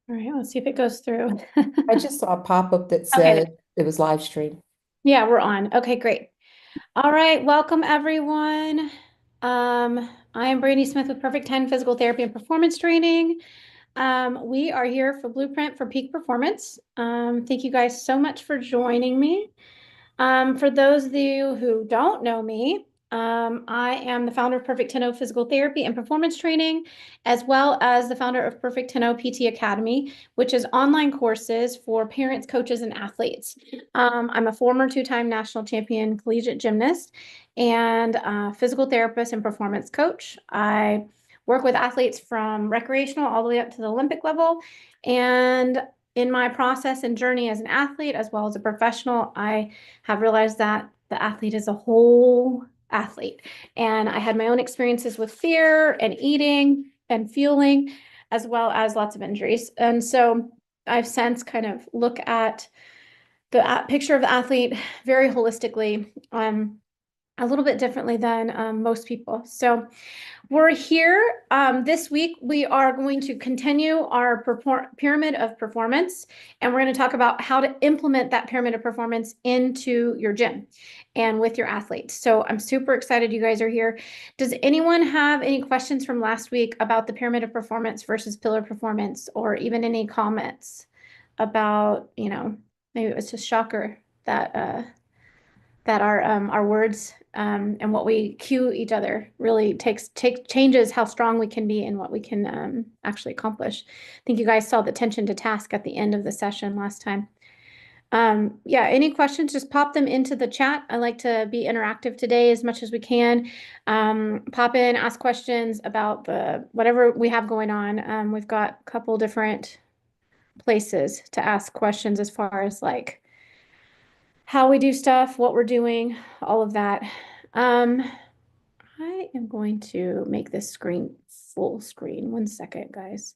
All right, let's see if it goes through. I just saw a pop-up that Okay, said it was live stream. yeah, we're on. Okay, great. All right, welcome everyone. I am Brandi Smith with Perfect 10 Physical Therapy and Performance Training. We are here for Blueprint for Peak Performance. Thank you guys so much for joining me. For those of you who don't know me, I am the founder of Perfect 10 Physical Therapy and Performance Training, as well as the founder of Perfect 10 PT Academy, which is online courses for parents, coaches, and athletes. I'm a former two-time national champion collegiate gymnast and physical therapist and performance coach. I work with athletes from recreational all the way up to the Olympic level. And in my process and journey as an athlete, as well as a professional, I have realized that the athlete is a whole athlete. And I had my own experiences with fear and eating and fueling, as well as lots of injuries. And so I've since kind of look at the picture of the athlete very holistically, a little bit differently than most people. So we're here this week. We are going to continue our pyramid of performance, and we're going to talk about how to implement that pyramid of performance into your gym and with your athletes. So I'm super excited you guys are here. Does anyone have any questions from last week about the pyramid of performance versus pillar performance, or even any comments about, maybe it was just shocker that that our words and what we cue each other really changes how strong we can be and what we can actually accomplish. I think you guys saw the attention to task at the end of the session last time. Yeah, any questions, just pop them into the chat. I like to be interactive today as much as we can. Pop in, ask questions about the whatever we have going on. We've got a couple different places to ask questions as far as like how we do stuff, what we're doing, all of that. Um, I am going to make this screen full screen. One second, guys.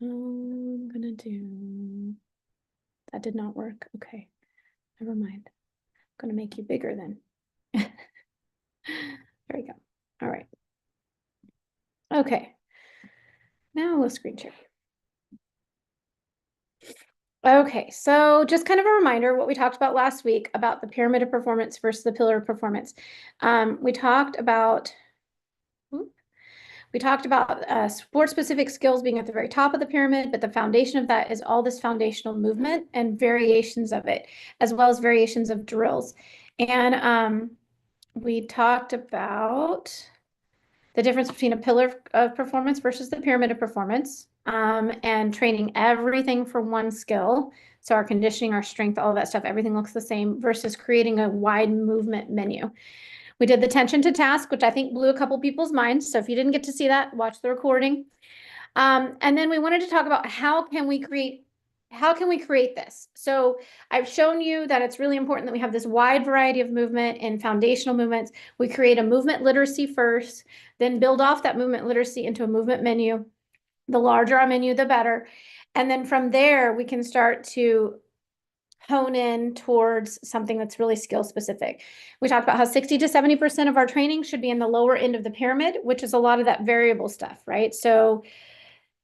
I'm gonna do, that did not work. Okay, never mind. I'm gonna make you bigger then. There we go. All right. Okay, now we'll screen share. Okay, so just kind of a reminder what we talked about last week about the pyramid of performance versus the pillar of performance. We talked about sport-specific skills being at the very top of the pyramid, but the foundation of that is all this foundational movement and variations of it, as well as variations of drills. And we talked about the difference between a pillar of performance versus the pyramid of performance, and training everything for one skill. So our conditioning, our strength, all of that stuff, everything looks the same versus creating a wide movement menu. We did the tension to task, which I think blew a couple people's minds. So if you didn't get to see that, watch the recording. And then we wanted to talk about how can we create this? So I've shown you that it's really important that we have this wide variety of movement and foundational movements. We create a movement literacy first, then build off that movement literacy into a movement menu. The larger our menu, the better. And then from there, we can start to hone in towards something that's really skill specific. We talked about how 60 to 70% of our training should be in the lower end of the pyramid, which is a lot of that variable stuff, right? So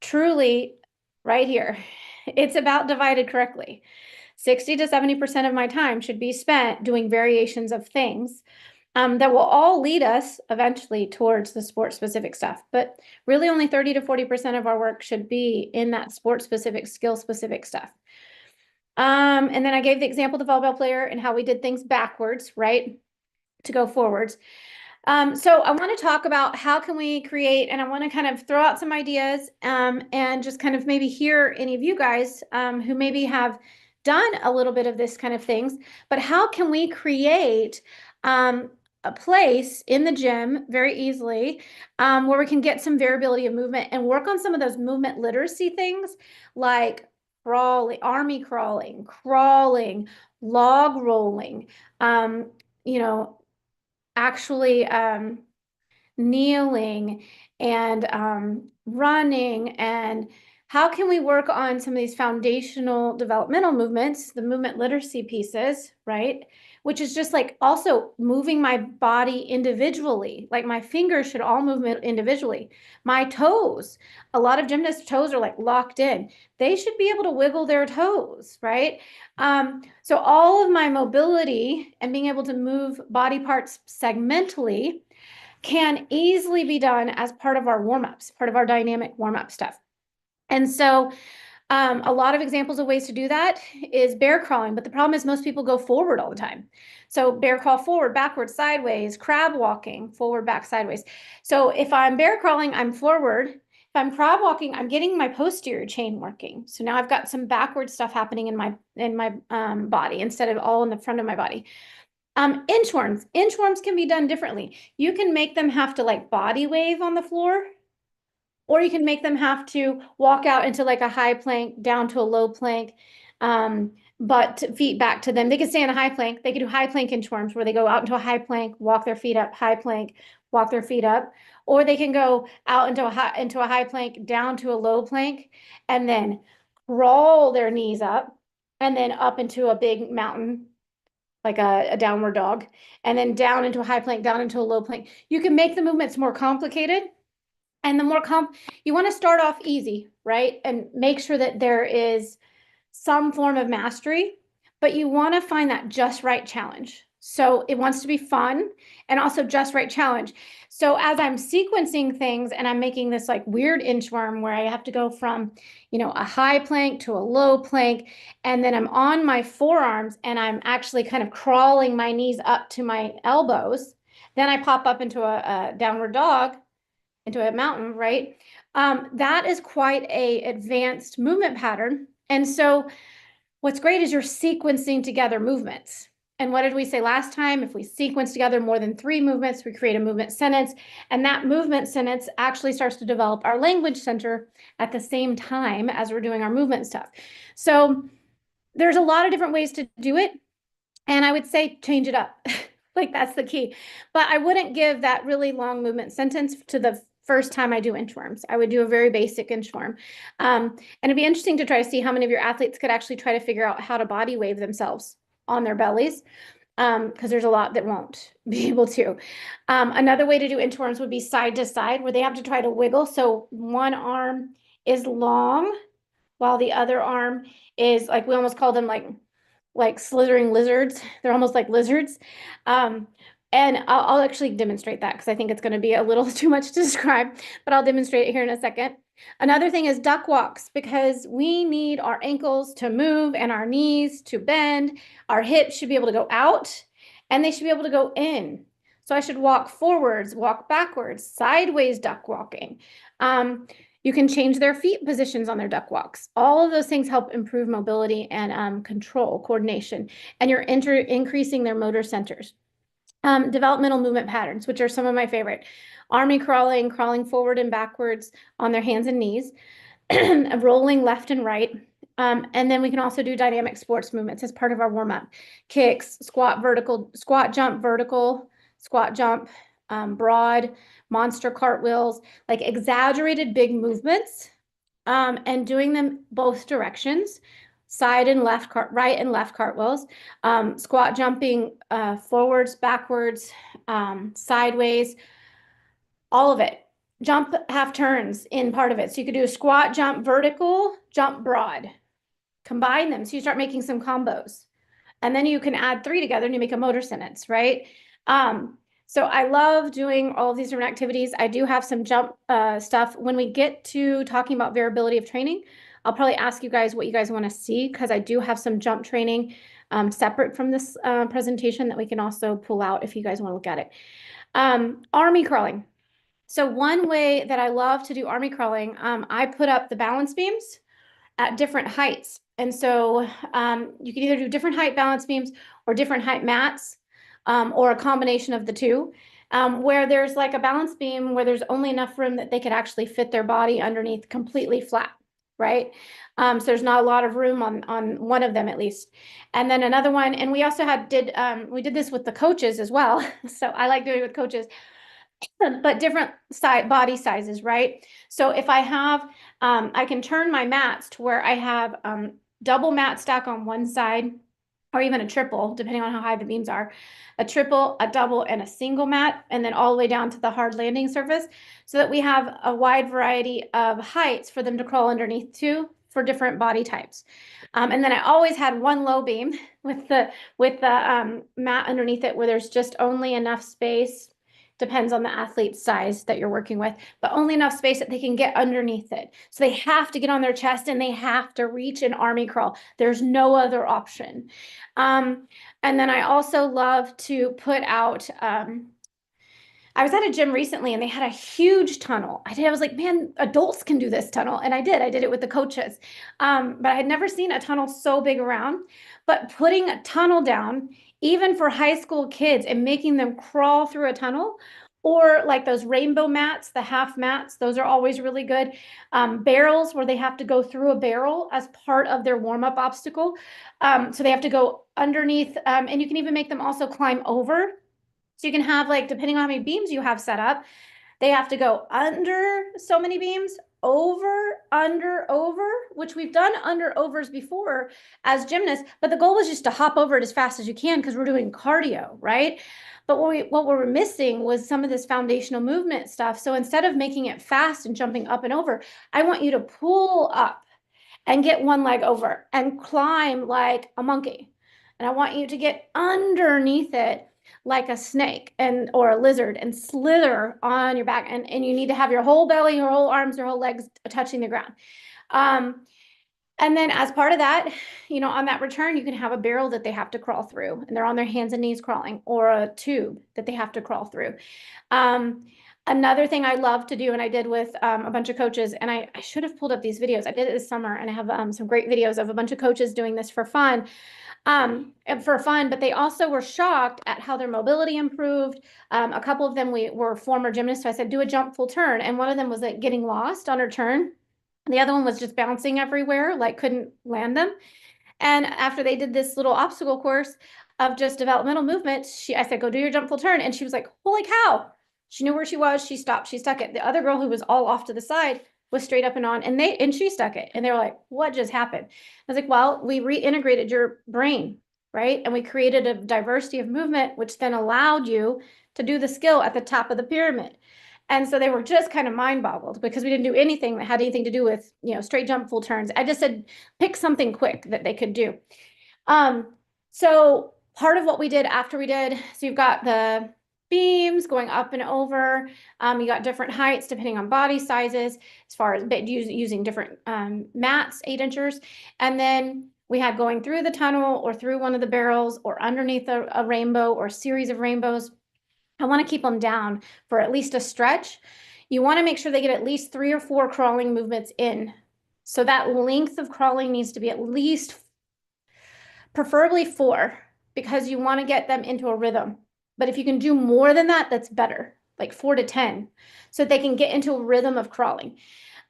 truly right here, it's about divided correctly. 60 to 70% of my time should be spent doing variations of things that will all lead us eventually towards the sport specific stuff. But really only 30 to 40% of our work should be in that sport specific, skill specific stuff. And then I gave the example of the volleyball player and how we did things backwards, right? To go forwards. So I want to talk about how can we create, and I want to kind of throw out some ideas and just kind of maybe hear any of you guys who maybe have done a little bit of this kind of things, but how can we create a place in the gym very easily where we can get some variability of movement and work on some of those movement literacy things like crawling, army crawling, log rolling, um, you know, actually kneeling and running, and how can we work on some of these foundational developmental movements, the movement literacy pieces, right? which is just like also moving my body individually. Like my fingers should all move individually. My toes, a lot of gymnasts' toes are like locked in. They should be able to wiggle their toes, right? So all of my mobility and being able to move body parts segmentally can easily be done as part of our warm-ups, part of our dynamic warm-up stuff. And so a lot of examples of ways to do that is bear crawling, but the problem is most people go forward all the time. So bear crawl forward, backwards, sideways, crab walking, forward, back, sideways. So if I'm bear crawling, I'm forward. If I'm crab walking, I'm getting my posterior chain working. So now I've got some backward stuff happening in my body instead of all in the front of my body. Inchworms can be done differently. You can make them have to like body wave on the floor, or you can make them have to walk out into like a high plank down to a low plank, but feet back to them. They can stay in a high plank. They can do high plank inchworms where they go out into a high plank, walk their feet up, high plank, walk their feet up, or they can go out into a high plank, down to a low plank, and then crawl their knees up, and then up into a big mountain, like a downward dog, and then down into a high plank, down into a low plank. You can make the movements more complicated. And the more you want to start off easy, right? And make sure that there is some form of mastery, but you want to find that just right challenge. So it wants to be fun and also just right challenge. So as I'm sequencing things and I'm making this like weird inchworm where I have to go from, a high plank to a low plank, and then I'm on my forearms and I'm actually kind of crawling my knees up to my elbows. Then I pop up into a downward dog, into a mountain, right? That is quite a advanced movement pattern. And so what's great is you're sequencing together movements. And what did we say last time? If we sequence together more than 3 movements, we create a movement sentence. And that movement sentence actually starts to develop our language center at the same time as we're doing our movement stuff. So there's a lot of different ways to do it. And I would say change it up. Like that's the key. But I wouldn't give that really long movement sentence to the first time I do inchworms. I would do a very basic inchworm. And it'd be interesting to try to see how many of your athletes could actually try to figure out how to body wave themselves on their bellies, because there's a lot that won't be able to. Another way to do inchworms would be side to side, where they have to try to wiggle. So one arm is long while the other arm is like, we almost call them like slithering lizards. They're almost like lizards. And I'll actually demonstrate that because I think it's going to be a little too much to describe, but I'll demonstrate it here in a second. Another thing is duck walks, because we need our ankles to move and our knees to bend. Our hips should be able to go out and they should be able to go in. So I should walk forwards, walk backwards, sideways duck walking. You can change their feet positions on their duck walks. All of those things help improve mobility and control, coordination, and you're increasing their motor centers. Developmental movement patterns, which are some of my favorite. Army crawling, crawling forward and backwards on their hands and knees, rolling left and right. And then we can also do dynamic sports movements as part of our warm-up. Kicks, squat, vertical, squat, jump, vertical, squat, jump, broad, monster cartwheels, like exaggerated big movements, and doing them both directions. Side and left, right and left cartwheels, squat jumping, forwards, backwards, sideways, all of it. Jump half turns in part of it. So you could do a squat, jump vertical, jump broad. Combine them. So you start making some combos. And then you can add 3 together and you make a motor sentence, right? So I love doing all of these different activities. I do have some jump stuff. When we get to talking about variability of training, I'll probably ask you guys what you guys want to see, because I do have some jump training separate from this presentation that we can also pull out if you guys want to look at it. Army crawling. So one way that I love to do army crawling, I put up the balance beams at different heights. And so you can either do different height balance beams or different height mats, or a combination of the two, where there's like a balance beam where there's only enough room that they could actually fit their body underneath completely flat, right? So there's not a lot of room on one of them at least. And then another one, and we also we did this with the coaches as well. So I like doing it with coaches, but different body sizes, right? So if I have, I can turn my mats to where I have double mat stack on one side or even a triple, depending on how high the beams are, a triple, a double, and a single mat, and then all the way down to the hard landing surface, so that we have a wide variety of heights for them to crawl underneath to for different body types. And then I always had one low beam with the mat underneath it, where there's just only enough space. Depends on the athlete's size that you're working with, but only enough space that they can get underneath it. So they have to get on their chest and they have to reach an army crawl. There's no other option. And then I also love to put out, I was at a gym recently and they had a huge tunnel. I was like, man, adults can do this tunnel. And I did it with the coaches. But I had never seen a tunnel so big around. But putting a tunnel down, even for high school kids, and making them crawl through a tunnel, or like those rainbow mats, the half mats, those are always really good. Barrels where they have to go through a barrel as part of their warm-up obstacle. So they have to go underneath, and you can even make them also climb over. So you can have, like, depending on how many beams you have set up, they have to go under so many beams, over, under, over, which we've done under overs before as gymnasts, but the goal was just to hop over it as fast as you can because we're doing cardio, right? But what we were missing was some of this foundational movement stuff. So instead of making it fast and jumping up and over, I want you to pull up and get one leg over and climb like a monkey. And I want you to get underneath it like a snake or a lizard and slither on your back. And you need to have your whole belly, your whole arms, your whole legs touching the ground. And then as part of that, on that return, you can have a barrel that they have to crawl through, and they're on their hands and knees crawling, or a tube that they have to crawl through. Another thing I love to do, and I did with a bunch of coaches, and I should have pulled up these videos. I did it this summer, and I have some great videos of a bunch of coaches doing this for fun. But they also were shocked at how their mobility improved. A couple of them were former gymnasts, so I said, do a jump full turn. And one of them was like getting lost on her turn. The other one was just bouncing everywhere, like couldn't land them. And after they did this little obstacle course of just developmental movement, I said, go do your jump full turn. And she was like, holy cow. She knew where she was. She stopped. She stuck it. The other girl, who was all off to the side, was straight up and on, and she stuck it. And they were like, what just happened? I was like, well, we reintegrated your brain, right? And we created a diversity of movement, which then allowed you to do the skill at the top of the pyramid. And so they were just kind of mind boggled because we didn't do anything that had anything to do with, straight jump full turns. I just said, pick something quick that they could do. So part of what we did after so you've got the beams going up and over. You got different heights depending on body sizes, as far as using different mats, 8-inchers. And then we had going through the tunnel or through one of the barrels or underneath a rainbow or a series of rainbows. I want to keep them down for at least a stretch. You want to make sure they get at least 3 or 4 crawling movements in. So that length of crawling needs to be at least, preferably 4, because you want to get them into a rhythm. But if you can do more than that, that's better, like 4 to 10, so they can get into a rhythm of crawling.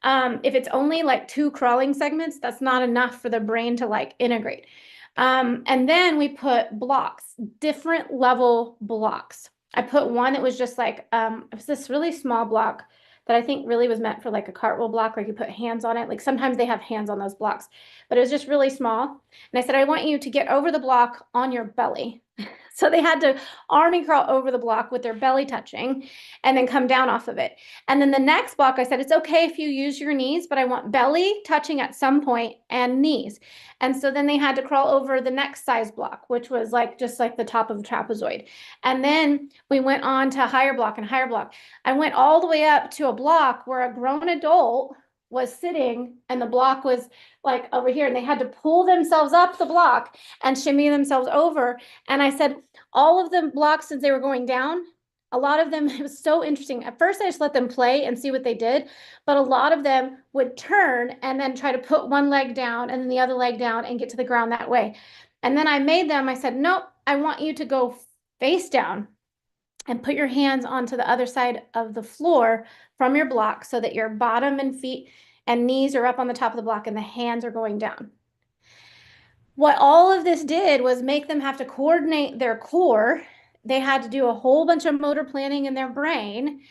If it's only like 2 crawling segments, that's not enough for the brain to like integrate. And then we put blocks, different level blocks. I put one that was just like, it was this really small block that I think really was meant for like a cartwheel block where you put hands on it. Like sometimes they have hands on those blocks, but it was just really small. And I said, I want you to get over the block on your belly. So they had to army crawl over the block with their belly touching and then come down off of it. And then the next block, I said, it's okay if you use your knees, but I want belly touching at some point and knees. And so then they had to crawl over the next size block, which was like just like the top of a trapezoid. And then we went on to higher block and higher block. I went all the way up to a block where a grown adult was sitting and the block was like over here, and they had to pull themselves up the block and shimmy themselves over. And I said, all of the blocks, since they were going down, a lot of them, it was so interesting. At first, I just let them play and see what they did, but a lot of them would turn and then try to put one leg down and then the other leg down and get to the ground that way. And then I said, nope, I want you to go face down and put your hands onto the other side of the floor from your block so that your bottom and feet and knees are up on the top of the block and the hands are going down. What all of this did was make them have to coordinate their core. They had to do a whole bunch of motor planning in their brain.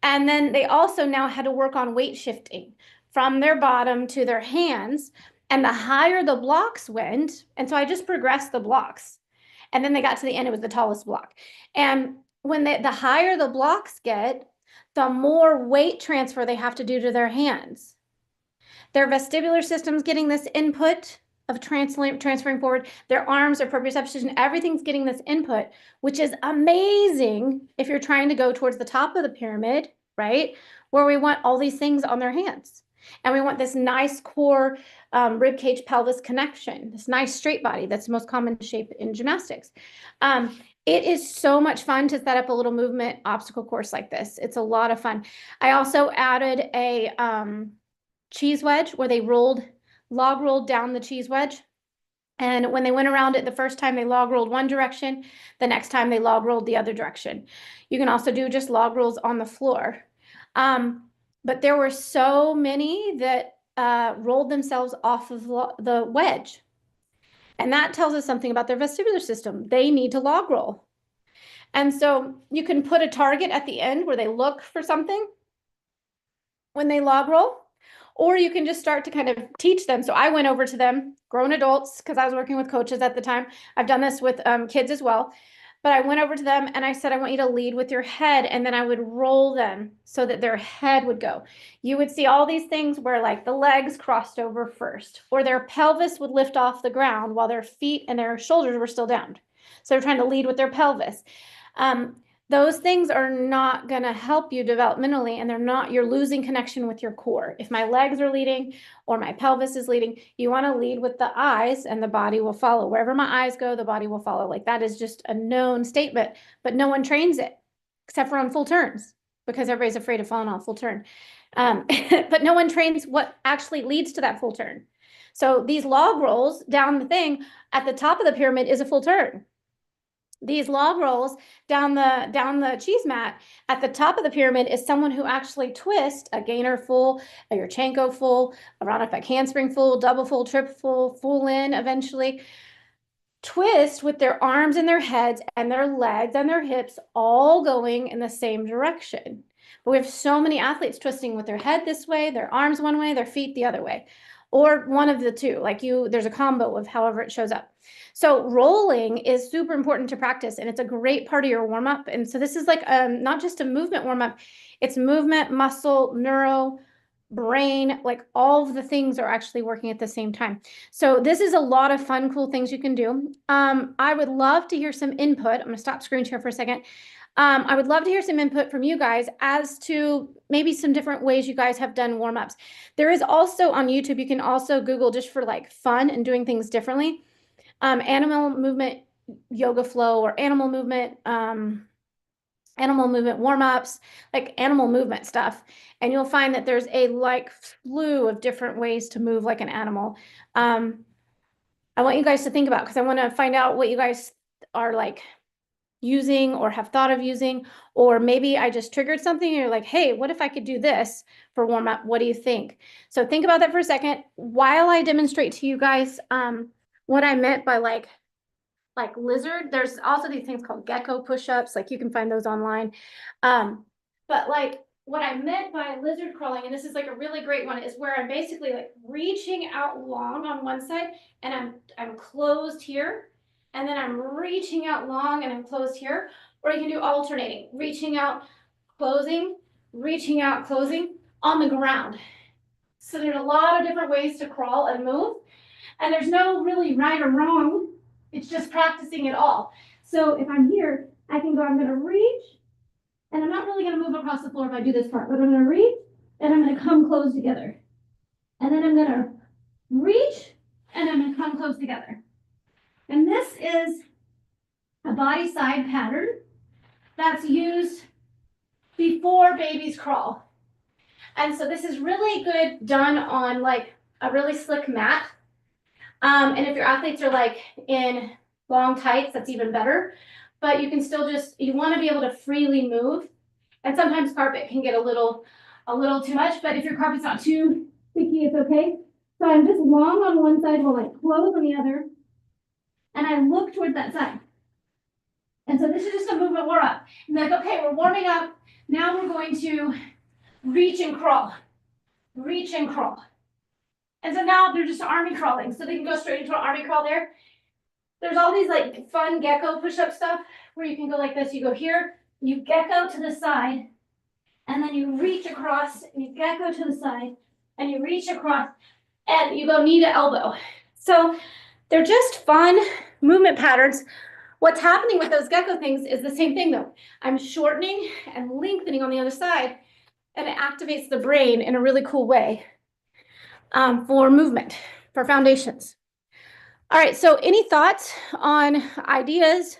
And then they also now had to work on weight shifting from their bottom to their hands. And the higher the blocks went, and so I just progressed the blocks. And then they got to the end, it was the tallest block. And when the higher the blocks get, the more weight transfer they have to do to their hands. Their vestibular system's getting this input of transferring forward. Their arms, their proprioception, everything's getting this input, which is amazing if you're trying to go towards the top of the pyramid, right? Where we want all these things on their hands. And we want this nice core rib cage pelvis connection, this nice straight body. That's the most common shape in gymnastics. It is so much fun to set up a little movement obstacle course like this. It's a lot of fun. I also added a cheese wedge where they log rolled down the cheese wedge. And when they went around it the first time, they log rolled one direction. The next time they log rolled the other direction. You can also do just log rolls on the floor. But there were so many that rolled themselves off of the wedge. And that tells us something about their vestibular system. They need to log roll. And so you can put a target at the end where they look for something when they log roll, or you can just start to kind of teach them. So I went over to them, grown adults, because I was working with coaches at the time. I've done this with kids as well. But I went over to them and I said, I want you to lead with your head. And then I would roll them so that their head would go. You would see all these things where like the legs crossed over first, or their pelvis would lift off the ground while their feet and their shoulders were still down. So they're trying to lead with their pelvis. Those things are not going to help you developmentally, and you're losing connection with your core. If my legs are leading or my pelvis is leading, you want to lead with the eyes and the body will follow. Wherever my eyes go, the body will follow. Like that is just a known statement, but no one trains it except for on full turns because everybody's afraid of falling off full turn. But no one trains what actually leads to that full turn. So these log rolls down the thing at the top of the pyramid is a full turn. These log rolls down the cheese mat at the top of the pyramid is someone who actually twists a gainer full, a Yurchenko full, a round up back handspring full, double full, triple full in eventually. Twist with their arms and their heads and their legs and their hips all going in the same direction. But we have so many athletes twisting with their head this way, their arms one way, their feet the other way, or one of the two. Like there's a combo of however it shows up. So rolling is super important to practice, and it's a great part of your warm up. And so this is like not just a movement warm up, it's movement, muscle, neuro, brain, like all of the things are actually working at the same time. So this is a lot of fun, cool things you can do. I would love to hear some input. I'm going to stop screen share for a second. I would love to hear some input from you guys as to maybe some different ways you guys have done warm-ups. There is also on YouTube, you can also Google just for like fun and doing things differently. Animal movement yoga flow or animal movement warm-ups, like animal movement stuff. And you'll find that there's a like slew of different ways to move like an animal. I want you guys to think about, because I want to find out what you guys are like using or have thought of using, or maybe I just triggered something and you're like, hey, what if I could do this for warm up? What do you think? So think about that for a second while I demonstrate to you guys what I meant by like lizard. There's also these things called gecko push-ups. Like you can find those online. But like what I meant by lizard crawling, and this is like a really great one, is where I'm basically like reaching out long on one side and I'm closed here. And then I'm reaching out long and I'm closed here. Or you can do alternating, reaching out, closing, reaching out, closing on the ground. So there's a lot of different ways to crawl and move. And there's no really right or wrong. It's just practicing it all. So if I'm here, I can go, I'm going to reach, and I'm not really going to move across the floor if I do this part, but I'm going to reach, and I'm going to come close together. And then I'm going to reach, and I'm going to come close together. And this is a body side pattern that's used before babies crawl. And so this is really good done on like a really slick mat. And if your athletes are like in long tights, that's even better. But you can still you want to be able to freely move. And sometimes carpet can get a little too much, but if your carpet's not too sticky, it's okay. So I'm just long on one side while I close on the other. And I look towards that side. And so this is just a movement warm up. And like, okay, we're warming up. Now we're going to reach and crawl. Reach and crawl. And so now they're just army crawling. So they can go straight into an army crawl there. There's all these like fun gecko push-up stuff where you can go like this. You go here, you gecko to the side, and then you reach across, and you gecko to the side, and you reach across, and you go knee to elbow. So they're just fun movement patterns. What's happening with those gecko things is the same thing though. I'm shortening and lengthening on the other side, and it activates the brain in a really cool way for movement, for foundations. All right, so any thoughts on ideas,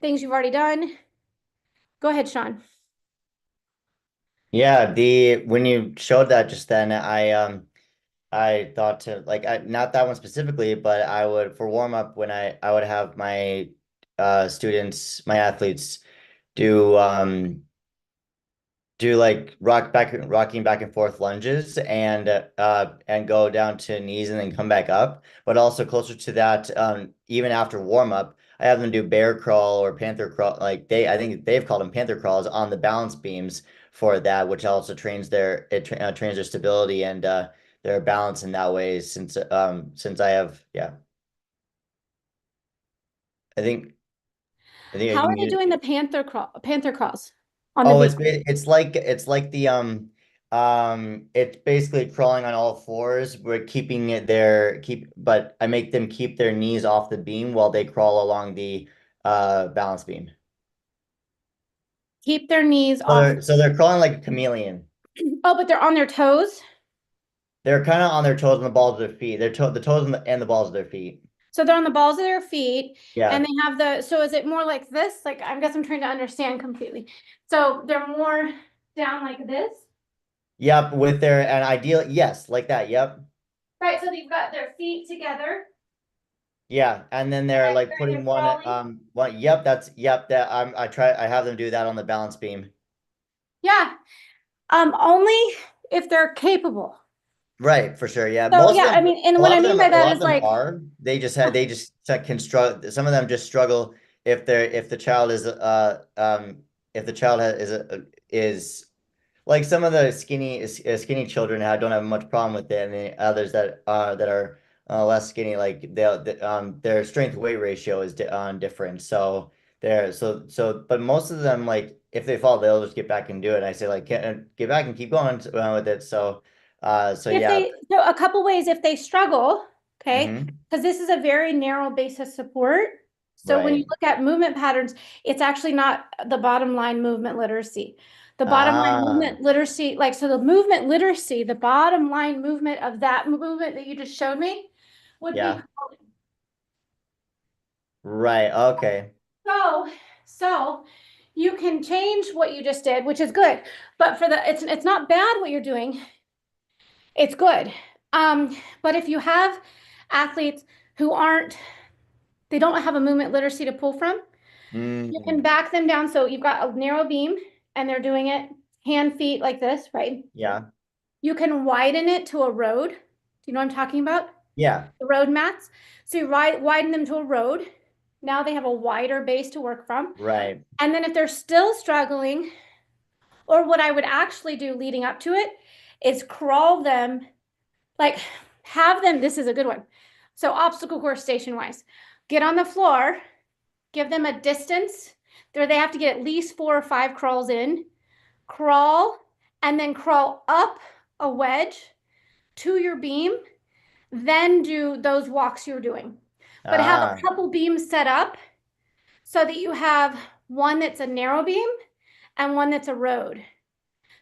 things you've already done? Go ahead, Sean. Yeah, the when you showed that just then, I thought to like not that one specifically, but I would for warm up when I would have my students, my athletes do like rocking back and forth lunges and go down to knees and then come back up. But also closer to that, even after warm up, I have them do bear crawl or panther crawl. Like I think they've called them panther crawls on the balance beams for that, which also trains their stability and their balance in that way. Since I have I think I think I How can are they use. doing the panther crawls on the Oh, beach? it's like the it's basically crawling on all fours. We're keeping it there, but I make them keep their knees off the beam while they crawl along the balance beam. Keep their knees off. So they're crawling like a chameleon. Oh, but they're on their toes. They're kind of on their toes and the balls of their feet. The toes and the balls of their feet. So they're on the balls of their feet and Yeah. they have so is it more like this? Like, I guess I'm trying to understand completely. So they're more down like this, Yep, with their and ideal, yes, like that. Yep. right? So they've got their feet together Yeah, and then they're like and putting they're crawling. yep, that I have them do that on the balance beam. Yeah. Only if they're capable. Right, for sure. Yeah. So Most of yeah, I them, mean, and what I mean by a that lot of is them like, are. They just can struggle. Some of them just struggle if the child if the child is like some of the skinny children don't have much problem with it, and the others that are less skinny, like their strength weight ratio is different. So but most of them, like if they fall, they'll just get back and do it. And I say like get back and keep going with it. So if yeah. they, so a couple ways if they struggle, okay, Hmm. because this is a very narrow base of support. So when you Right. look at movement patterns, it's actually not the bottom line movement literacy. The bottom line Ah, movement literacy, like, so the movement literacy, the bottom line movement of that movement that you just showed me would be yeah. Right. Okay. so, so you can change what you just did, which is good. But for it's not bad what you're doing. It's good. But if you have athletes who they don't have a movement literacy to pull from, you can Mm, back them down. So you've got a narrow beam and they're doing it hand, feet like this, right? yeah. You can widen it to a road. Do you know what I'm talking about? Yeah. The road mats. So you widen them to a road. Now they have a wider base to work from. Right. And then if they're still struggling, or what I would actually do leading up to it is crawl them, like have them, this is a good one. So obstacle course station wise, get on the floor, give them a distance. They have to get at least 4 or 5 crawls in, crawl, and then crawl up a wedge to your beam, then do those walks you're doing. But have a Ah. couple beams set up so that you have one that's a narrow beam and one that's a road.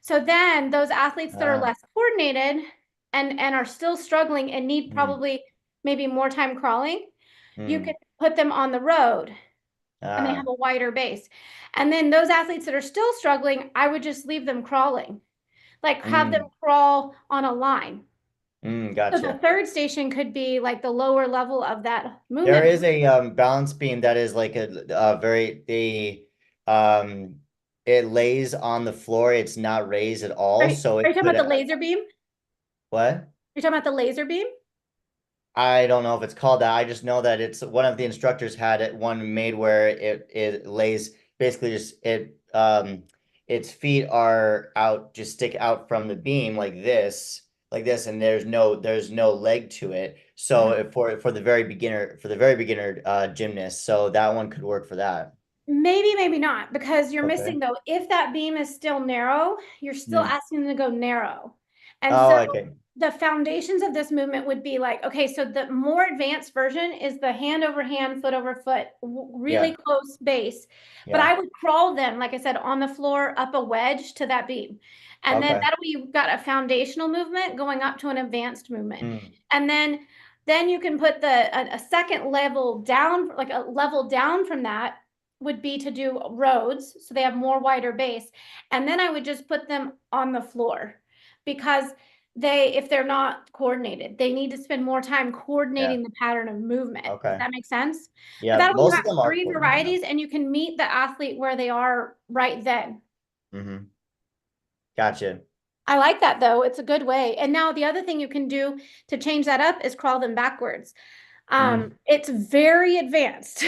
So then those athletes that are Ah. less coordinated and are still struggling and need Mm, probably maybe more time crawling, you can mm, put them on the road and they have ah. a wider base. And then those athletes that are still struggling, I would just leave them crawling, like have them Mm, crawl on a line. So the gotcha. third station could be like the lower level of that There movement. is a balance beam that is like a very um it lays on the floor. It's not raised at all. So Are it you talking could about the laser beam? what? You're talking about the laser beam? I don't know if it's called that. I just know that it's one of the instructors had it one made where it lays basically just its feet are out, just stick out from the beam like this, like this, and there's no leg to it. So if for the very beginner gymnast, so that one could work for that. Maybe, maybe not, because you're Okay. missing though. If that beam is still narrow, you're still Hmm. asking them to go narrow. And Oh, so okay. the foundations of this movement would be like, okay, so the more advanced version is the hand over hand, foot over foot, really Yeah. close base. But Yeah. I would crawl them, like I said, on the floor, up a wedge to that beam. And then Okay. that way you've got a foundational movement going up to an advanced movement. Hmm. And then you can put a second level down, like a level down from that would be to do roads, so they have more wider base. And then I would just put them on the floor because if they're not coordinated, they need to spend more time Yeah. coordinating the pattern of movement. Does Okay. that make sense? But Yeah. that way you Most have of them are three coordinated. varieties and you can meet the athlete where they are right then. Mm-hmm. Gotcha. I like that though. It's a good way. And now the other thing you can do to change that up is crawl them backwards. Mm. It's very advanced.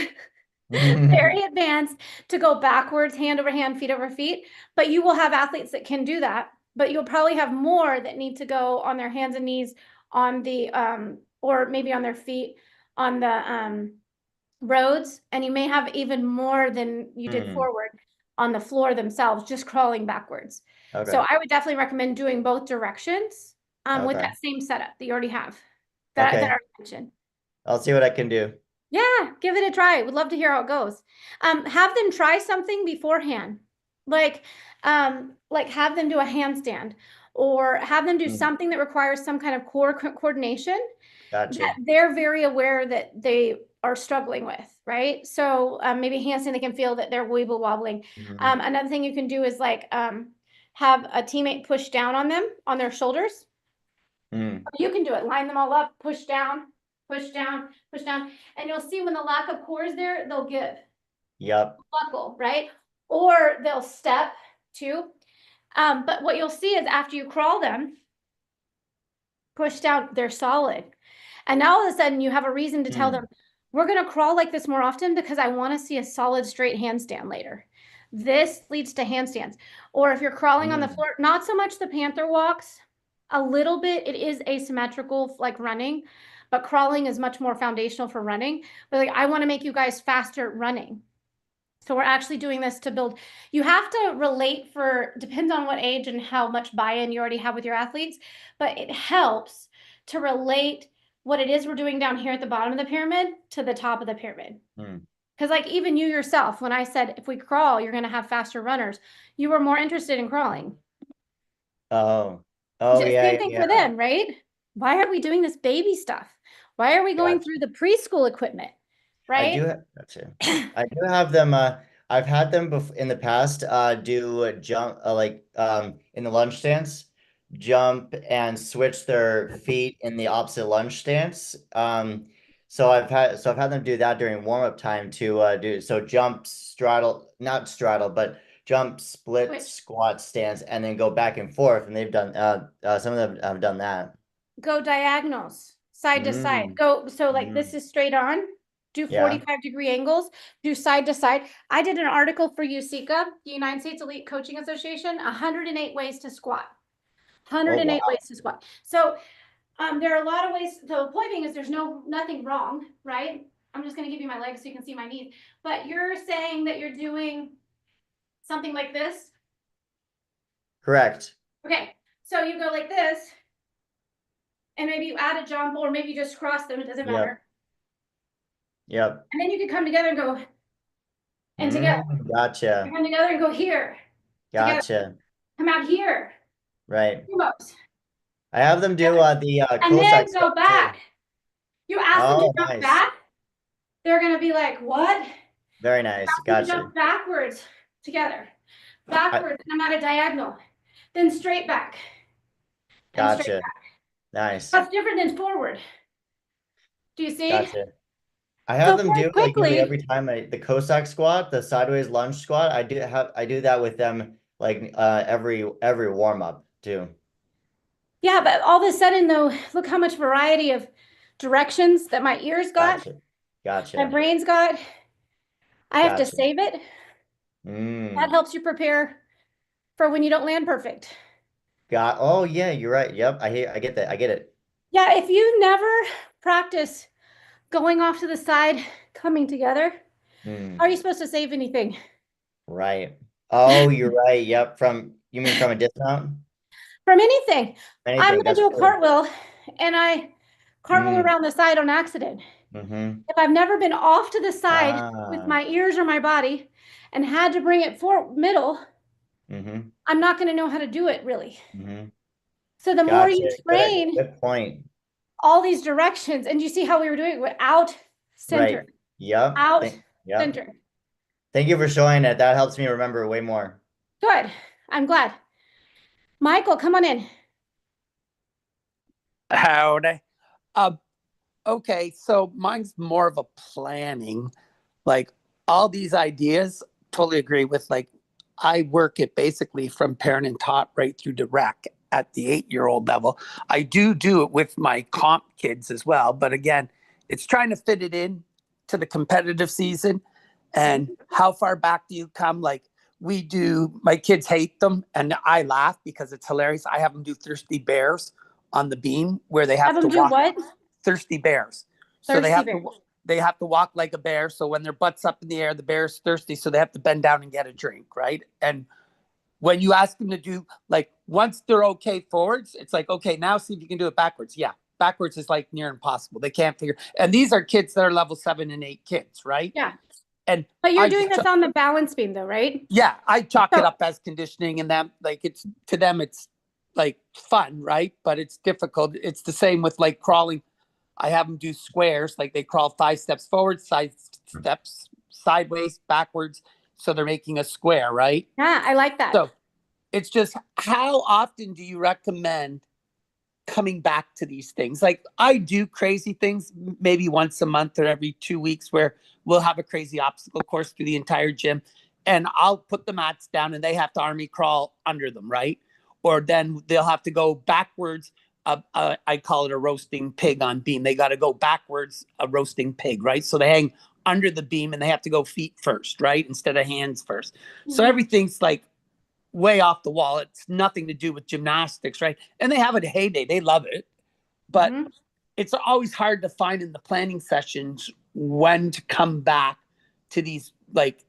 Very advanced to go backwards, hand over hand, feet over feet. But you will have athletes that can do that. But you'll probably have more that need to go on their hands and knees on the or maybe on their feet on the roads. And you may have even more than you did Mm. forward on the floor themselves, just crawling backwards. So Okay. I would definitely recommend doing both directions with Okay. that same setup that you already have that I Okay. mentioned. I'll see what I can do. Yeah, give it a try. Would love to hear how it goes. Have them try something beforehand. Like like have them do a handstand or have them do Mm. something that requires some kind of core coordination that Gotcha. they're very aware that they are struggling with, right? So maybe handstand, they can feel that they're weeble wobbling. Mm. Another thing you can do is like have a teammate push down on them on their shoulders. Mm. You can do it. Line them all up, push down, push down, push down. And you'll see when the lack of core is there, they'll give, Yep. buckle, right? Or they'll step too. But what you'll see is after you crawl them, push down, they're solid. And now all of a sudden you have a reason to tell them, Mm. we're going to crawl like this more often because I want to see a solid straight handstand later. This leads to handstands. Or if you're crawling on the Mm. floor, not so much the panther walks, a little bit, it is asymmetrical like running, but crawling is much more foundational for running. But like, I want to make you guys faster running. So we're actually doing this to build. You have to relate depends on what age and how much buy-in you already have with your athletes, but it helps to relate what it is we're doing down here at the bottom of the pyramid to the top of the pyramid. Mm. Because like even you yourself, when I said if we crawl, you're going to have faster runners, you were more interested in crawling. Oh. Oh Same yeah, thing for yeah. them, right? Why are we doing this baby stuff? Why are we going through Gotcha. the preschool equipment, I right? do have, gotcha. I do have them I've had them in the past do a jump like in the lunge stance, jump and switch their feet in the opposite lunge stance. So I've had them do that during warm up time to do so jump straddle, not straddle, but jump split Which squat stance and then go back and forth, and they've done some of them have done that. go diagonals, side to side. Mm. Go, so like this Mm. is straight on. Do Yeah. 45-degree angles, do side to side. I did an article for USICA, the United States Elite Coaching Association, 108 ways to squat. Oh 108 wow. ways to squat. So there are a lot of ways. So the point being is there's nothing wrong, right? I'm just going to give you my legs so you can see my knees. But you're saying that you're doing something like this. Correct. Okay, so you go like this, and maybe you add a jump, or maybe you just cross them. It doesn't Yep. matter. Yep. And then you can come together and go and together. Mm, gotcha. Come together and go here. Together. Gotcha. Come out here. Right. Almost. I have them do the And then Cossack go squat too. back. You ask them to Oh, jump nice. back, they're going to be like, what? Very nice. Ask them to Gotcha. jump backwards together. I Backwards, and I'm at a diagonal. Then straight back. And straight gotcha. back. Nice. That's different than forward. Do you see? Gotcha. I have So them very do like nearly quickly, every time the Cossack squat, the sideways lunge squat. I do that with them like every warm up too. yeah, but all of a sudden though, look how much variety of directions that my ears got, Gotcha. my Gotcha. brain's got. I have to Gotcha. save it. That Mm. helps you prepare for when you don't land perfect. Oh yeah, you're right. Yep, I get that. I get it. Yeah, if you never practice going off to the side, coming together, how are Hmm. you supposed to save anything? Right. Oh, you're right. Yep. You mean from a dismount? From anything. I'm Anything. gonna That's do a true. cartwheel and I cartwheel Mm, around the side on accident. mm-hmm. If I've never been off to the side with Ah. my ears or my body and had to bring it for middle, Mm-hmm. I'm not gonna know how to do it really. Mm-hmm. So the more Gotcha. you train Good point. all these directions, and you see how we were doing it out, center, Right. Yep. out, Yep. center. Thank you for showing it. That helps me remember way more. Good. I'm glad. Michael, come on in. Howdy. Uh, okay, so mine's more of a planning. Like all these ideas, totally agree with. Like I work it basically from parent and taught right through to rec at the 8-year-old level. I do it with my comp kids as well, but again, it's trying to fit it in to the competitive season. And how far back do you come? Like we do, my kids hate them, and I laugh because it's hilarious. I have them do thirsty bears on the beam where they Have have to them do walk what? thirsty bears. So Thirsty bear. they have to walk like a bear. So when their butt's up in the air, the bear's thirsty, so they have to bend down and get a drink, right? And when you ask them to do like once they're okay forwards, it's like, okay, now see if you can do it backwards. Yeah, backwards is like near impossible. They can't figure. And these are kids that are level 7 and 8 kids, right? Yeah. And But you're I doing this on the balance beam though, right? yeah, I chalk So it up as conditioning, and that like it's to them it's like fun, right? But it's difficult. It's the same with like crawling. I have them do squares, like they crawl 5 steps forward, 5 steps sideways, backwards. So they're making a square, right? yeah, I like that. So it's just how often do you recommend coming back to these things? Like I do crazy things maybe once a month or every 2 weeks where we'll have a crazy obstacle course through the entire gym and I'll put the mats down and they have to army crawl under them, right? Or then they'll have to go backwards. I call it a roasting pig on beam. They got to go backwards, a roasting pig, right? So they hang under the beam and they have to go feet first, right? Instead of hands first. So everything's like way off the wall. It's nothing to do with gymnastics, right? And they have a heyday. They love it. But it's always hard to find in the planning sessions when to come back to these like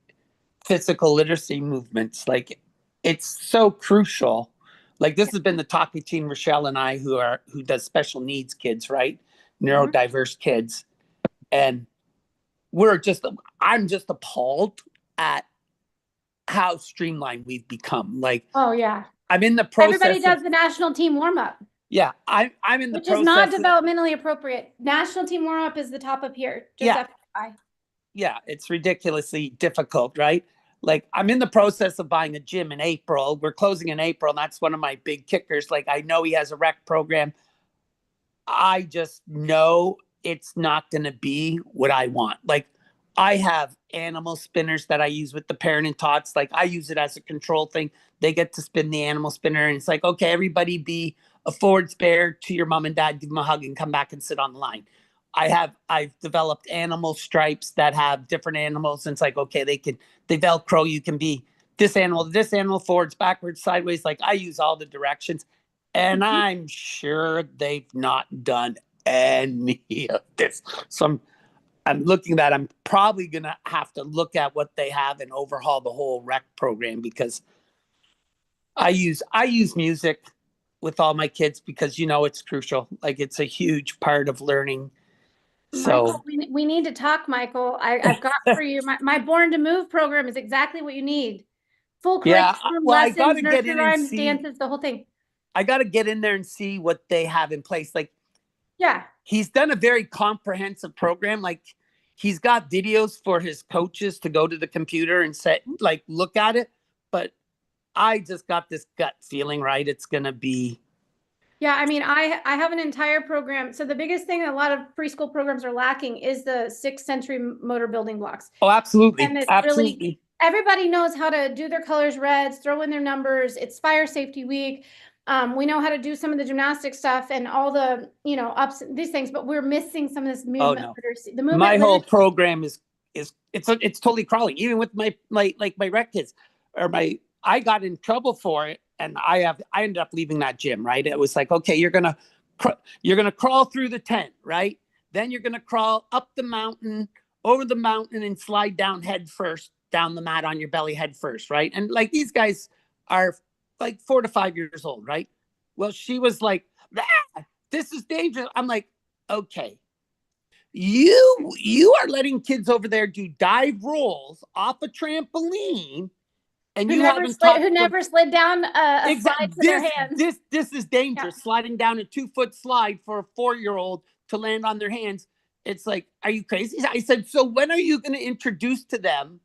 physical literacy movements. Like it's so crucial. Like this has been the talk between Rochelle and I who does special needs kids, right? Neurodiverse kids. And I'm just appalled at how streamlined we've become. Like Oh yeah. I'm in the process. Everybody does the national team warm up. Yeah, I'm in the which process. is not developmentally appropriate. National team warm up is the top up here. Just FYI. Yeah, it's ridiculously difficult, right? Like I'm in the process of buying a gym in April. We're closing in April, and that's one of my big kickers. Like I know he has a rec program. I just know it's not going to be what I want. Like I have animal spinners that I use with the parent and tots. Like I use it as a control thing. They get to spin the animal spinner, and it's like, okay, everybody be a forward spare to your mom and dad, give them a hug, and come back and sit on the line. I've developed animal stripes that have different animals, and it's like, okay, they Velcro. You can be this animal, forwards, backwards, sideways. Like I use all the directions. And I'm sure they've not done any of this. So I'm looking at that. I'm probably going to have to look at what they have and overhaul the whole rec program because I use music with all my kids because, it's crucial. Like it's a huge part of learning. So Michael, we need to talk, Michael. I've got for you. My Born to Move program is exactly what you need. Full yeah, curriculum, well, I got lessons, to get nursery in and rhymes, see. dances, the whole thing. I got to get in there and see what they have in place. Like, yeah, he's done a very comprehensive program. Like, he's got videos for his coaches to go to the computer and look at it. But I just got this gut feeling, right? It's going to be. Yeah, I mean, I have an entire program. So the biggest thing that a lot of preschool programs are lacking is the 6th sensory motor building blocks. Oh, absolutely. And it's absolutely. Really, everybody knows how to do their colors reds, throw in their numbers. It's Fire Safety Week. We know how to do some of the gymnastic stuff and all the, ups, these things, but we're missing some of this movement literacy. The movement my whole program is it's totally crawling. Even with my rec kids or my I got in trouble for it, and I ended up leaving that gym, right? It was like, okay, you're gonna crawl through the tent, right? Then you're gonna crawl up the mountain, over the mountain, and slide down head first, down the mat on your belly head first, right? And like these guys are like 4 to 5 years old, right? Well, she was like, ah, this is dangerous. I'm like, okay. You are letting kids over there do dive rolls off a trampoline, and Who you never haven't slid, taught who them never slid down a slide to their hands. this is dangerous. Sliding down a 2-foot slide for a 4-year-old to land on their hands. It's like, are you crazy? I said, so when are you going to introduce to them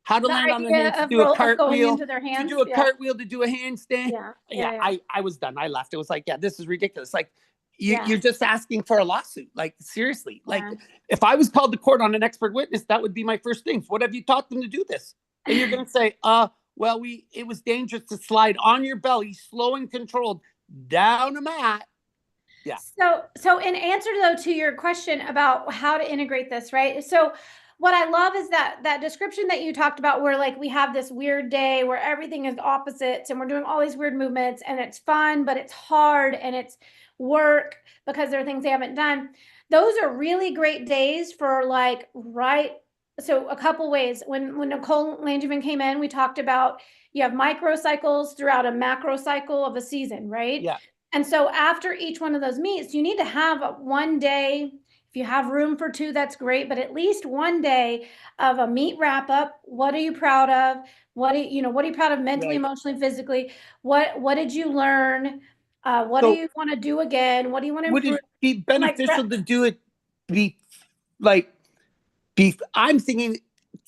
how to The land on their idea hands, to of do a going cartwheel, into their to hands. do a Yeah. cartwheel, to do a handstand? Yeah. I was done. I left. It was like, yeah, this is ridiculous. Like, Yeah. you're just asking for a lawsuit. Like, seriously. Like, Yeah. if I was called to court on an expert witness, that would be my first thing. What have you taught them to do this? And you're going to say, well, it was dangerous to slide on your belly, slow and controlled, down a mat. Yeah. So in answer though to your question about how to integrate this, right? So what I love is that description that you talked about, where like we have this weird day where everything is opposites and we're doing all these weird movements and it's fun, but it's hard and it's work because there are things they haven't done. Those are really great days for like, right? So a couple ways. When Nicole Langevin came in, we talked about you have microcycles throughout a macro cycle of a season, right? Yeah. And so after each one of those meets, you need to have one day. If you have room for 2, that's great, but at least one day of a meet wrap up. What are you proud of? What are you proud of mentally, emotionally, physically? What did you learn? What do you want to do again? What do you want to Would improve? it be beneficial to do it I'm thinking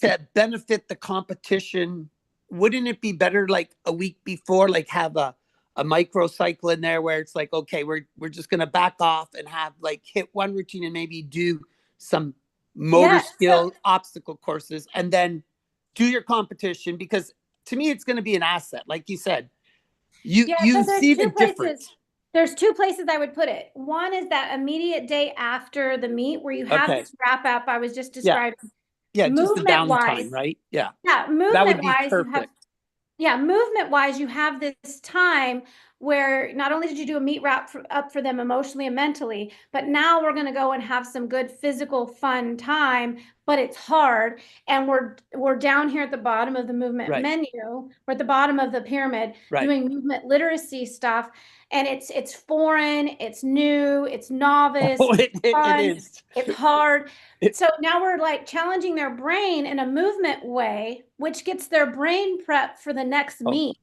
to benefit the competition, wouldn't it be better like a week before, like have a microcycle in there where it's like, okay, we're just going to back off and have like hit one routine and maybe do some motor skill obstacle courses and then do your competition? Because to me, it's going to be an asset. Like you said, you see the difference. There's 2 places I would put it. One is that immediate day after the meet where you have this wrap up I was just describing. Yeah, just the downtime, wise, right? Yeah. Yeah, that would be movement-wise, perfect. movement-wise, you have this time where not only did you do a meet wrap up for them emotionally and mentally, but now we're going to go and have some good physical fun time, but it's hard. And we're down here at the bottom of the movement menu. We're at the bottom of the pyramid doing movement literacy stuff. And it's foreign, it's new, it's novice, it is. It's hard. So now we're like challenging their brain in a movement way, which gets their brain prepped for the next meet.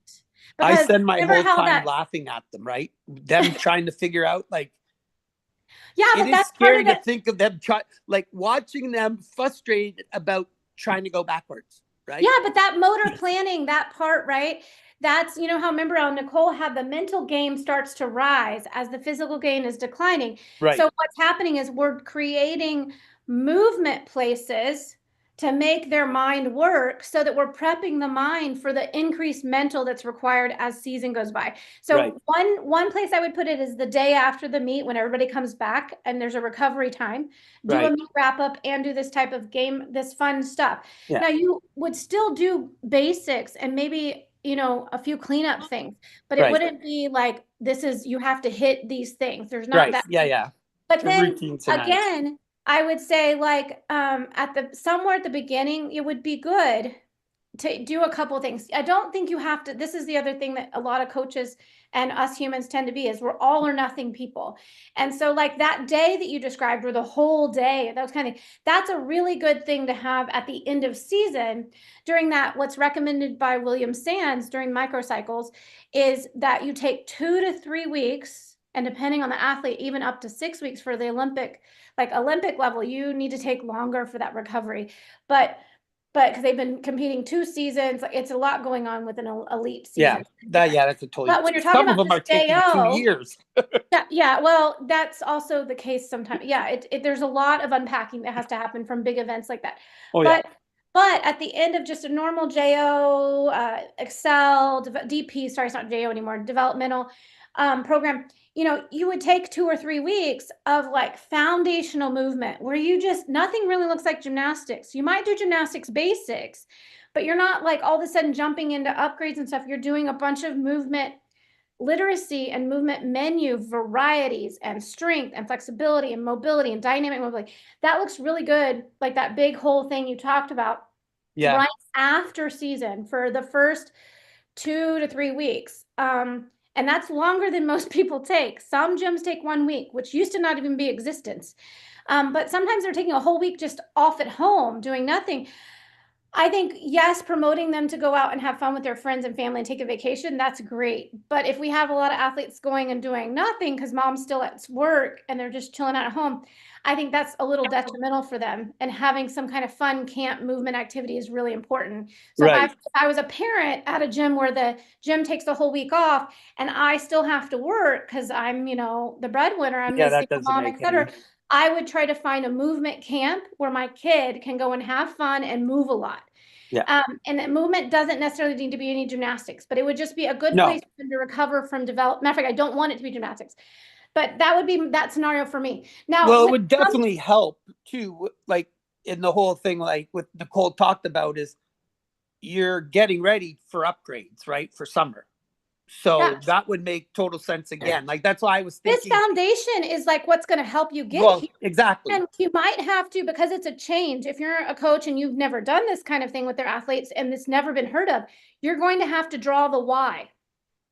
I spend my whole time laughing at them, right? Them trying to figure out like, but that's scary to think of them like watching them frustrated about trying to go backwards, right? Yeah, but that motor planning, that part, right? That's, how remember how Nicole had the mental game starts to rise as the physical gain is declining. Right. So what's happening is we're creating movement places to make their mind work so that we're prepping the mind for the increased mental that's required as season goes by. So one place I would put it is the day after the meet when everybody comes back and there's a recovery time, do a meet wrap up and do this type of game, this fun stuff. Yeah. Now you would still do basics and maybe, a few cleanup things, but it wouldn't be like, you have to hit these things. There's not that. Yeah. But then again, I would say like somewhere at the beginning, it would be good to do a couple of things. I don't think you have to. This is the other thing that a lot of coaches and us humans tend to be is we're all or nothing people. And so like that day that you described or the whole day, that was kind of, that's a really good thing to have at the end of season during that. What's recommended by William Sands during microcycles is that you take 2 to 3 weeks, and depending on the athlete, even up to 6 weeks for the Olympic level, you need to take longer for that recovery. But because they've been competing 2 seasons, it's a lot going on with an elite season. That's a totally. But when you're talking some about of them are taking 2 years. Well, that's also the case sometimes. Yeah, there's a lot of unpacking that has to happen from big events like that. But at the end of just a normal JO, Excel, DP, sorry, it's not JO anymore, developmental program, you would take 2 or 3 weeks of like foundational movement where nothing really looks like gymnastics. You might do gymnastics basics, but you're not like all of a sudden jumping into upgrades and stuff. You're doing a bunch of movement literacy and movement menu varieties and strength and flexibility and mobility and dynamic mobility. That looks really good. Like that big whole thing you talked about. Yeah. Right after season for the first 2 to 3 weeks. And that's longer than most people take. Some gyms take 1 week, which used to not even be existence. But sometimes they're taking a whole week just off at home doing nothing. I think, yes, promoting them to go out and have fun with their friends and family and take a vacation, that's great. But if we have a lot of athletes going and doing nothing because mom's still at work and they're just chilling out at home, I think that's a little detrimental for them. And having some kind of fun camp movement activity is really important. So Right. if I was a parent at a gym where the gym takes the whole week off and I still have to work because I'm, the breadwinner, I'm Yeah, the that single doesn't mom, make et cetera. any. I would try to find a movement camp where my kid can go and have fun and move a lot. Yeah. And that movement doesn't necessarily need to be any gymnastics, but it would just be a good No. place for them to recover from develop. Matter of fact, I don't want it to be gymnastics, but that would be that scenario for me. Now, Well, it when would it comes- definitely help too, like in the whole thing, like what Nicole talked about is you're getting ready for upgrades, right? For summer. So Yeah. that would make total sense again. Like that's why I was this thinking. foundation is like what's going to help you get Well, here. exactly. And you might have to, because it's a change. If you're a coach and you've never done this kind of thing with their athletes and it's never been heard of, you're going to have to draw the why.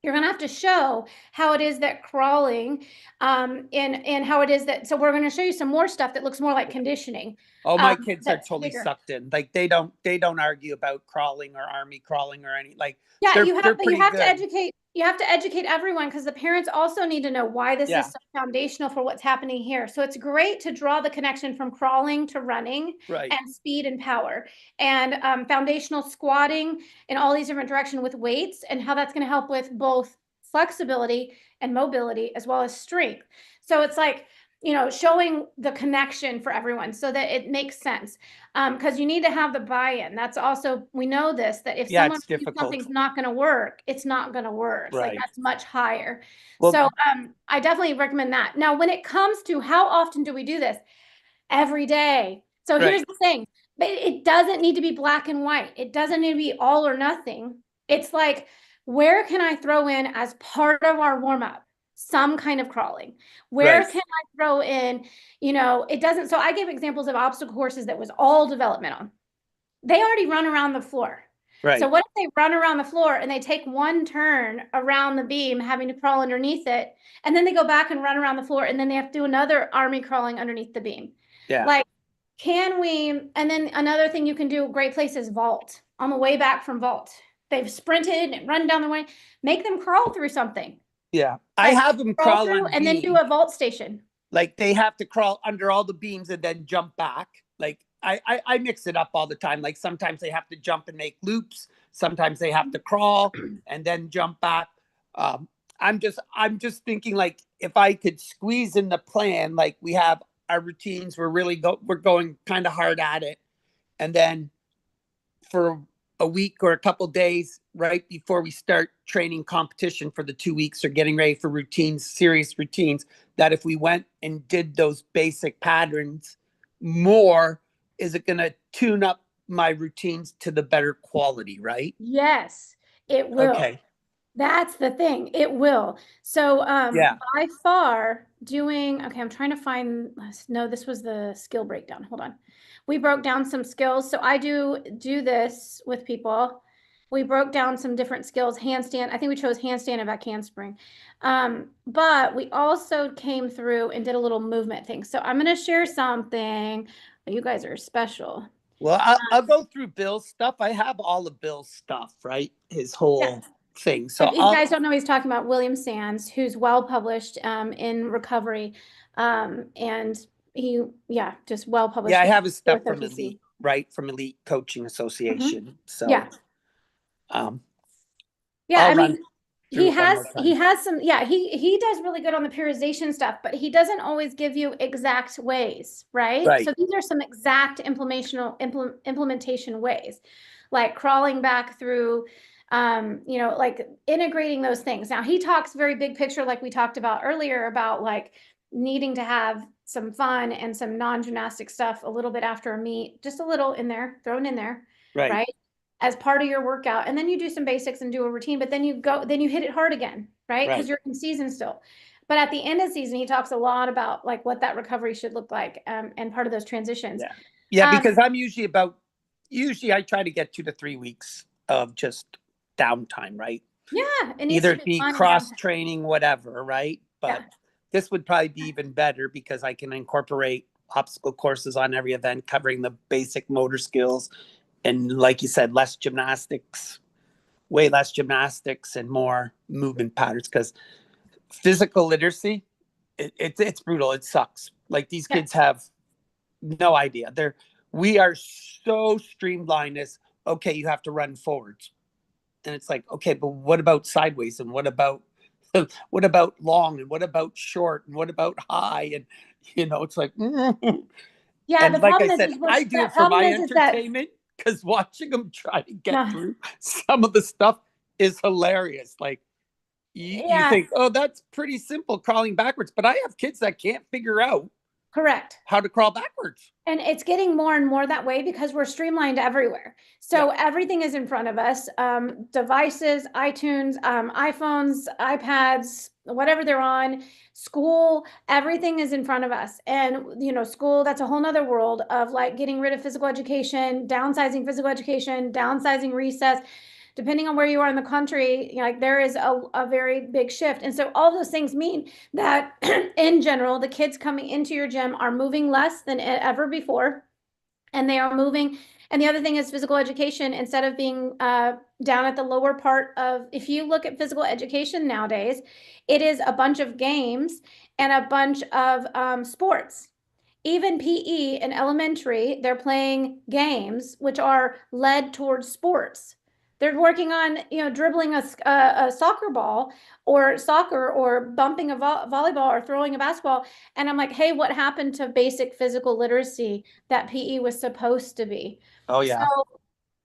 You're going to have to show how it is that crawling, and how it is that, so we're going to show you some more stuff that looks more like conditioning. Oh, my kids are that's totally bigger. sucked in. Like they don't argue about crawling or army crawling or any, like, Yeah, they're you have pretty to good. educate. You have to educate everyone because the parents also need to know why this Yeah. is so foundational for what's happening here. So it's great to draw the connection from crawling to running Right. and speed and power and foundational squatting in all these different directions with weights and how that's going to help with both flexibility and mobility as well as strength. So it's like, showing the connection for everyone so that it makes sense. Because you need to have the buy-in. That's also, we know this, that if Yeah, someone it's thinks difficult. something's not going to work, it's not going to work. Like Right. that's much higher. Well- So I definitely recommend that. Now, when it comes to how often do we do this? Every day. So Right. here's the thing. But it doesn't need to be black and white. It doesn't need to be all or nothing. It's like, where can I throw in as part of our warm-up some kind of crawling? Where Right. can I throw in, it doesn't, so I gave examples of obstacle courses that was all developmental. They already run around the floor. Right. So what if they run around the floor and they take one turn around the beam, having to crawl underneath it, and then they go back and run around the floor, and then they have to do another army crawling underneath the beam. Yeah. Like, can we, and then another thing you can do, great place is vault. On the way back from vault, they've sprinted and run down the way, make them crawl through something. Yeah. I Like, have them Crawl crawl through on and then do beam. a vault station. Like they have to crawl under all the beams and then jump back. Like I mix it up all the time. Like sometimes they have to jump and make loops. Sometimes they have to crawl and then jump back. I'm just thinking, like, if I could squeeze in the plan, like we have our routines, we're going kind of hard at it. And then for a week or a couple days right before we start training competition for the 2 weeks or getting ready for routines, serious routines, that if we went and did those basic patterns more, is it going to tune up my routines to the better quality, right? Yes, it will. Okay. That's the thing. It will. So Yeah. by far doing, okay, I'm trying to find, no, this was the skill breakdown. Hold on. We broke down some skills. So I do this with people. We broke down some different skills, handstand. I think we chose handstand and back handspring. But we also came through and did a little movement thing. So I'm going to share something. You guys are special. Well, I'll go through Bill's stuff. I have all of Bill's stuff, right? His whole thing. So if you guys don't know, he's talking about William Sands, who's well published in recovery, and he, just well published. Yeah, I have his stuff with from OTC. Elite, right? From Elite Coaching Association. So Yeah. I'll I run mean, through he it one has more time. he has some, he does really good on the periodization stuff, but he doesn't always give you exact ways, right? Right. So these are some exact implementation ways, like crawling back through, like integrating those things. Now he talks very big picture, like we talked about earlier, about like needing to have some fun and some non-gymnastic stuff a little bit after a meet, just a little in there, thrown in there, Right. right? as part of your workout. And then you do some basics and do a routine, but then you hit it hard again, right? Because you're in season still. But at the end of the season, he talks a lot about like what that recovery should look like, and part of those transitions. Yeah, because I'm usually I try to get 2 to 3 weeks of just downtime, right? Yeah, it needs Either to be fun cross downtime. training, whatever, right? But this would probably be even better because I can incorporate obstacle courses on every event, covering the basic motor skills, and like you said, less gymnastics, way less gymnastics, and more movement patterns. Because physical literacy, it's brutal. It sucks. Like these kids have no idea. We are so streamlined as, okay, you have to run forwards. And it's like, okay, but what about sideways? And what about long? And what about short? And what about high? And, it's like, Yeah, and the like I problem said, is I do it for my entertainment, because watching them try to get through some of the stuff is hilarious. Like you think, oh, that's pretty simple, crawling backwards. But I have kids that can't figure out correct how to crawl backwards. And it's getting more and more that way because we're streamlined everywhere. So everything is in front of us. Devices, iTunes, iPhones, iPads, whatever they're on, school, everything is in front of us. And, school, that's a whole nother world of like getting rid of physical education, downsizing recess. Depending on where you are in the country, like there is a very big shift. And so all those things mean that in general, the kids coming into your gym are moving less than ever before. And they are moving. And the other thing is physical education, instead of being down at the lower part of, if you look at physical education nowadays, it is a bunch of games and a bunch of sports. Even PE in elementary, they're playing games which are led towards sports. They're working on, dribbling a soccer ball or soccer, or bumping a volleyball, or throwing a basketball. And I'm like, hey, what happened to basic physical literacy that PE was supposed to be? Oh, yeah. So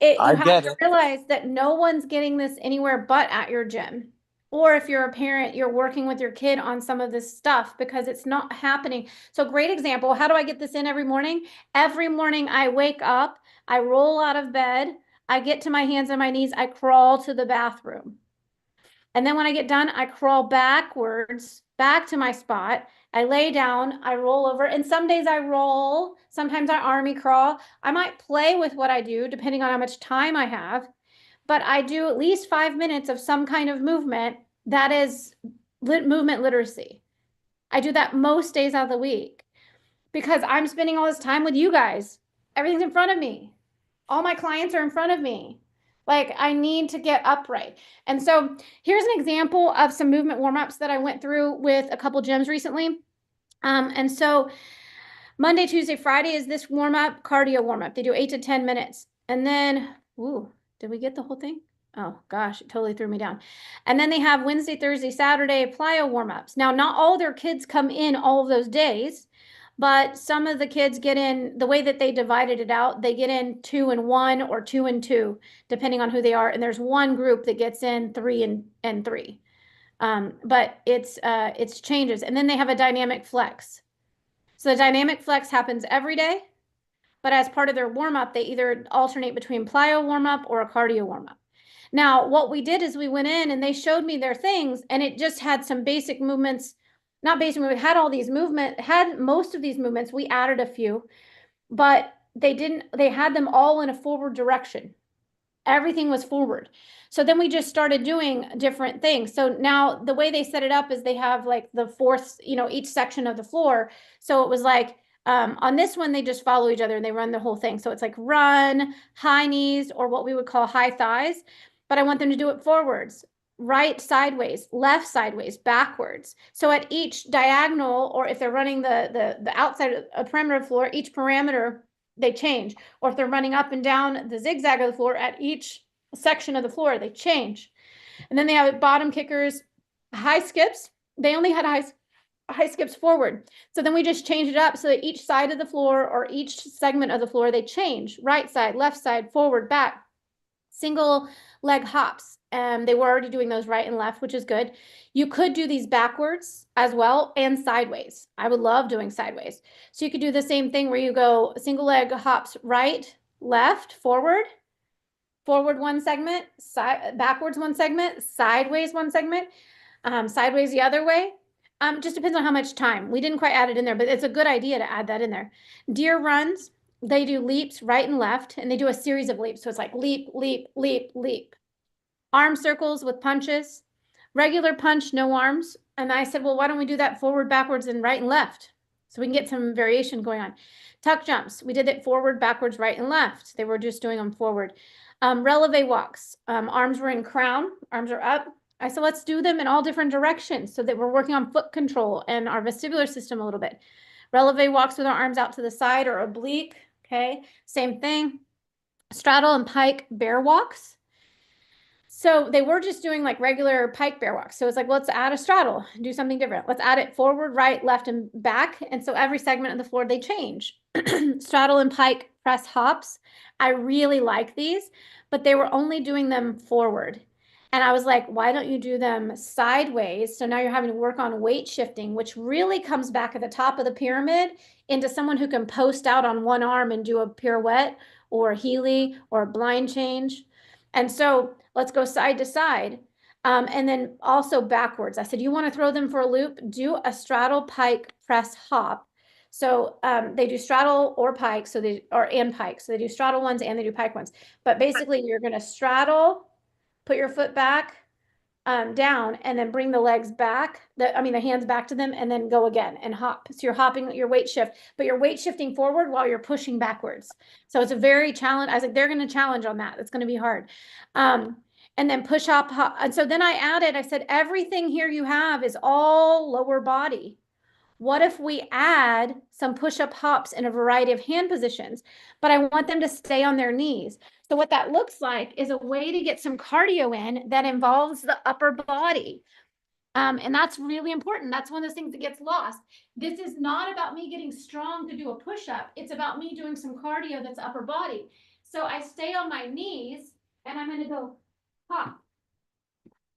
you have to realize that no one's getting this anywhere but at your gym. Or if you're a parent, you're working with your kid on some of this stuff because it's not happening. So great example. How do I get this in every morning? Every morning I wake up, I roll out of bed, I get to my hands and my knees, I crawl to the bathroom. And then when I get done, I crawl backwards, back to my spot. I lay down, I roll over, and some days I roll, sometimes I army crawl. I might play with what I do depending on how much time I have, but I do at least 5 minutes of some kind of movement that is movement literacy. I do that most days out of the week because I'm spending all this time with you guys. Everything's in front of me. All my clients are in front of me. Like I need to get upright. And so here's an example of some movement warm-ups that I went through with a couple gyms recently. And so Monday, Tuesday, Friday is this warm-up, cardio warm-up. They do 8 to 10 minutes. And then, did we get the whole thing? Oh gosh, it totally threw me down. And then they have Wednesday, Thursday, Saturday plyo warm-ups. Now, not all their kids come in all of those days, but some of the kids get in, the way that they divided it out, they get in 2 and 1 or 2 and 2, depending on who they are. And there's one group that gets in 3 and 3. But it's changes. And then they have a dynamic flex. So the dynamic flex happens every day, but as part of their warm-up, they either alternate between plyo warm-up or a cardio warm-up. Now, what we did is we went in and they showed me their things, and it just had some basic movements. Not basic movement, had all these movement, had most of these movements. We added a few, but they had them all in a forward direction. Everything was forward. So then we just started doing different things. So now the way they set it up is they have like the fourth, each section of the floor. So it was like, on this one, they just follow each other and they run the whole thing. So it's like run, high knees, or what we would call high thighs. But I want them to do it forwards, right sideways, left sideways, backwards. So at each diagonal, or if they're running the outside of a perimeter floor, each parameter, they change. Or if they're running up and down the zigzag of the floor, at each section of the floor, they change. And then they have bottom kickers, high skips. They only had high skips forward. So then we just changed it up so that each side of the floor or each segment of the floor, they change. Right side, left side, forward, back. Single leg hops. They were already doing those right and left, which is good. You could do these backwards as well and sideways. I would love doing sideways. So you could do the same thing where you go single leg hops right, left, forward, forward one segment, backwards one segment, sideways one segment, sideways the other way. Just depends on how much time. We didn't quite add it in there, but it's a good idea to add that in there. Deer runs, they do leaps right and left, and they do a series of leaps. So it's like leap, leap, leap, leap. Arm circles with punches, regular punch, no arms. And I said, well, why don't we do that forward, backwards, and right and left? So we can get some variation going on. Tuck jumps, we did it forward, backwards, right, and left. They were just doing them forward. Releve walks, arms were in crown, arms are up. I said, let's do them in all different directions so that we're working on foot control and our vestibular system a little bit. Releve walks with our arms out to the side or oblique, okay? Same thing. Straddle and pike bear walks. So they were just doing like regular pike bear walks. So it's like, let's add a straddle, do something different. Let's add it forward, right, left, and back. And so every segment of the floor, they change. Straddle and pike press hops. I really like these, but they were only doing them forward. And I was like, why don't you do them sideways? So now you're having to work on weight shifting, which really comes back at the top of the pyramid into someone who can post out on one arm and do a pirouette or a Healy or a blind change. And so let's go side to side. And then also backwards. I said, you want to throw them for a loop? Do a straddle pike press hop. So they do straddle or pike, and pike. So they do straddle ones and they do pike ones. But basically you're going to straddle, put your foot back, down, and then bring the legs back, the hands back to them, and then go again and hop. So you're hopping your weight shift, but you're weight shifting forward while you're pushing backwards. So it's a very challenge. I was like, they're going to challenge on that. It's going to be hard. And then push up. And so then I said, everything here you have is all lower body. What if we add some push-up hops in a variety of hand positions, but I want them to stay on their knees. So what that looks like is a way to get some cardio in that involves the upper body. And that's really important. That's one of those things that gets lost. This is not about me getting strong to do a push-up. It's about me doing some cardio that's upper body. So I stay on my knees and I'm going to go hop,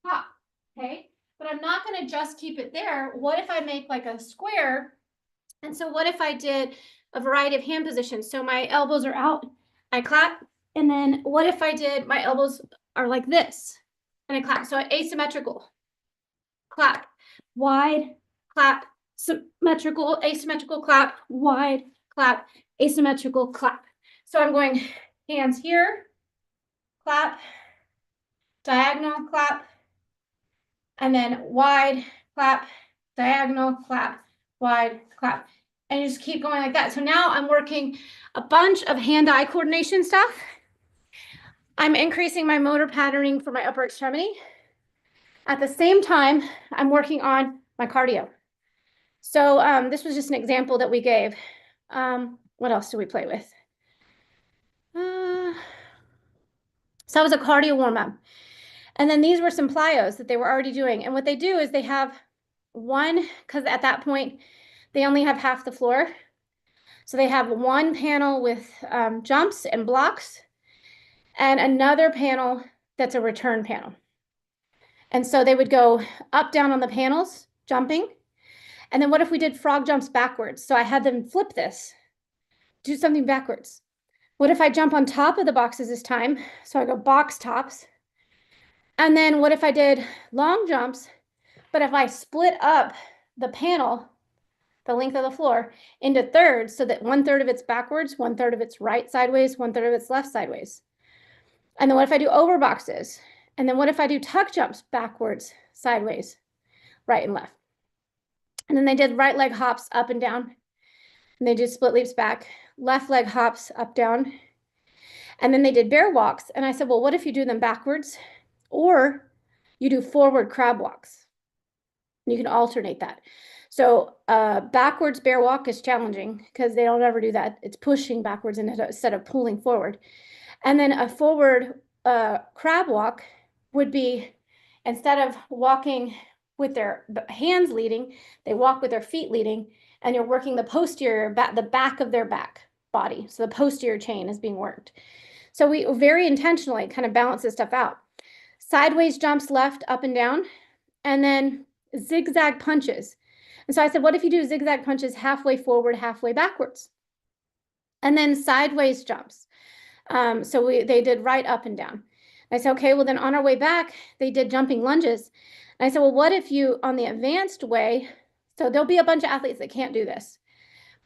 hop, okay? But I'm not going to just keep it there. What if I make like a square? And so what if I did a variety of hand positions? So my elbows are out, I clap. And then what if I did, my elbows are like this and I clap. So asymmetrical, clap, wide, clap, symmetrical, asymmetrical, clap, wide, clap, asymmetrical, clap. So I'm going hands here, clap, diagonal, clap, and then wide, clap, diagonal, clap, wide, clap. And you just keep going like that. So now I'm working a bunch of hand-eye coordination stuff. I'm increasing my motor patterning for my upper extremity. At the same time, I'm working on my cardio. So this was just an example that we gave. What else do we play with? So that was a cardio warm-up. And then these were some plyos that they were already doing. And what they do is they have one, because at that point, they only have half the floor. So they have one panel with jumps and blocks and another panel that's a return panel. And so they would go up, down on the panels, jumping. And then what if we did frog jumps backwards? So I had them flip this, do something backwards. What if I jump on top of the boxes this time? So I go box tops. And then what if I did long jumps, but if I split up the panel, the length of the floor, into thirds so that 1/3 of it's backwards, 1/3 of it's right sideways, 1/3 of it's left sideways. And then what if I do over boxes? And then what if I do tuck jumps backwards, sideways, right and left? And then they did right leg hops up and down. And they did split leaps back, left leg hops up, down. And then they did bear walks. And I said, well, what if you do them backwards? Or you do forward crab walks. You can alternate that. So backwards bear walk is challenging because they don't ever do that. It's pushing backwards instead of pulling forward. And then a forward crab walk would be, instead of walking with their hands leading, they walk with their feet leading, and you're working the posterior, the back of their back body. So the posterior chain is being worked. So we very intentionally kind of balance this stuff out. Sideways jumps left, up and down, and then zigzag punches. And so I said, what if you do zigzag punches halfway forward, halfway backwards? And then sideways jumps. So they did right up and down. I said, okay, well then on our way back, they did jumping lunges. And I said, well, what if you, on the advanced way, so there'll be a bunch of athletes that can't do this,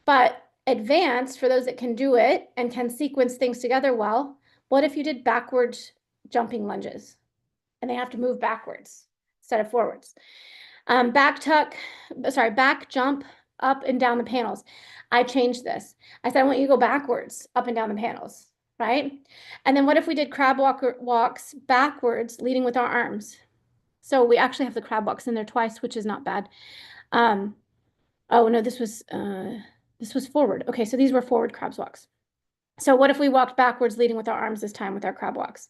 but advanced, for those that can do it and can sequence things together well, what if you did backwards jumping lunges? And they have to move backwards instead of forwards. Back jump up and down the panels. I changed this. I said, I want you to go backwards up and down the panels, right? And then what if we did crab walks backwards, leading with our arms? So we actually have the crab walks in there twice, which is not bad. Oh no, this was forward. Okay, so these were forward crab walks. So what if we walked backwards, leading with our arms this time with our crab walks?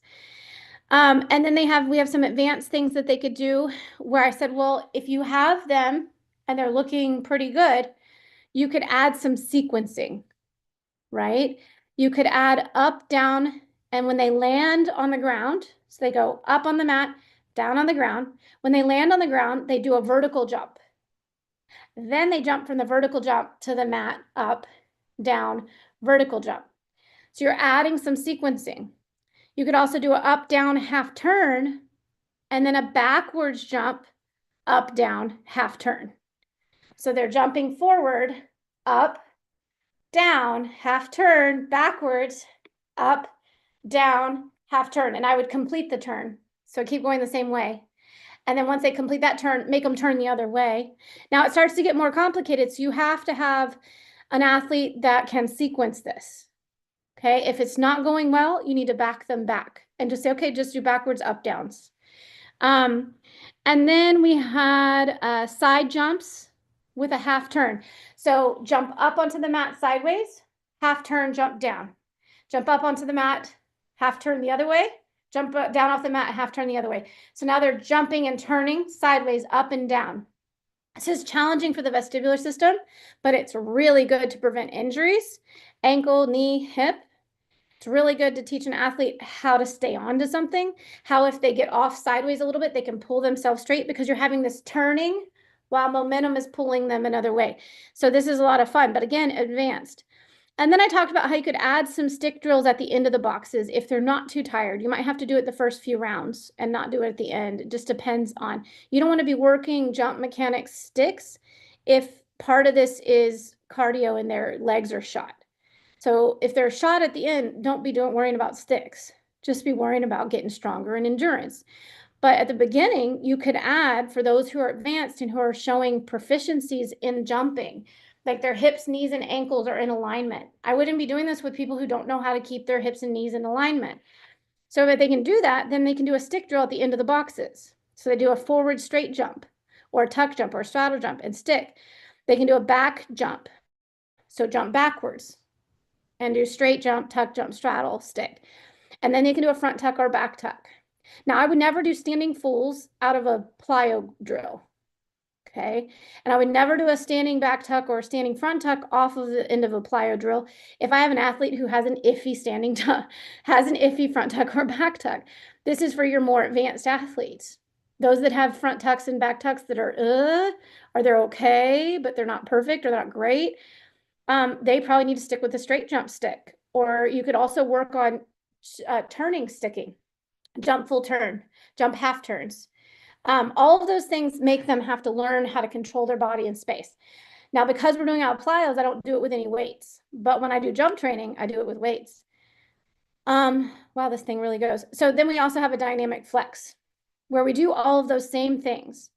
And then we have some advanced things that they could do where I said, well, if you have them and they're looking pretty good, you could add some sequencing, right? You could add up, down, and when they land on the ground, so they go up on the mat, down on the ground. When they land on the ground, they do a vertical jump. Then they jump from the vertical jump to the mat, up, down, vertical jump. So you're adding some sequencing. You could also do an up, down, half turn, and then a backwards jump, up, down, half turn. So they're jumping forward, up, down, half turn, backwards, up, down, half turn. And I would complete the turn. So keep going the same way. And then once they complete that turn, make them turn the other way. Now it starts to get more complicated. So you have to have an athlete that can sequence this. Okay, if it's not going well, you need to back them back and just say, okay, just do backwards, up, downs. And then we had side jumps with a half turn. So jump up onto the mat sideways, half turn, jump down. Jump up onto the mat, half turn the other way, jump down off the mat, half turn the other way. So now they're jumping and turning sideways, up and down. This is challenging for the vestibular system, but it's really good to prevent injuries, ankle, knee, hip. It's really good to teach an athlete how to stay on to something, how if they get off sideways a little bit, they can pull themselves straight because you're having this turning while momentum is pulling them another way. So this is a lot of fun, but again, advanced. And then I talked about how you could add some stick drills at the end of the boxes if they're not too tired. You might have to do it the first few rounds and not do it at the end. It just depends on, you don't want to be working jump mechanics sticks if part of this is cardio and their legs are shot. So if they're shot at the end, don't be worrying about sticks. Just be worrying about getting stronger and endurance. But at the beginning, you could add, for those who are advanced and who are showing proficiencies in jumping, like their hips, knees, and ankles are in alignment. I wouldn't be doing this with people who don't know how to keep their hips and knees in alignment. So if they can do that, then they can do a stick drill at the end of the boxes. So they do a forward straight jump or a tuck jump or a straddle jump and stick. They can do a back jump. So jump backwards and do straight jump, tuck jump, straddle, stick. And then they can do a front tuck or back tuck. Now, I would never do standing fulls out of a plyo drill, okay? And I would never do a standing back tuck or a standing front tuck off of the end of a plyo drill if I have an athlete who has an iffy standing tuck, has an iffy front tuck or back tuck. This is for your more advanced athletes. Those that have front tucks and back tucks that are, or they're okay, but they're not perfect or they're not great, they probably need to stick with a straight jump stick. Or you could also work on turning sticking. Jump full turn, jump half turns. All of those things make them have to learn how to control their body in space. Now, because we're doing out plyos, I don't do it with any weights. But when I do jump training, I do it with weights. Wow, this thing really goes. So then we also have a dynamic flex where we do all of those same things.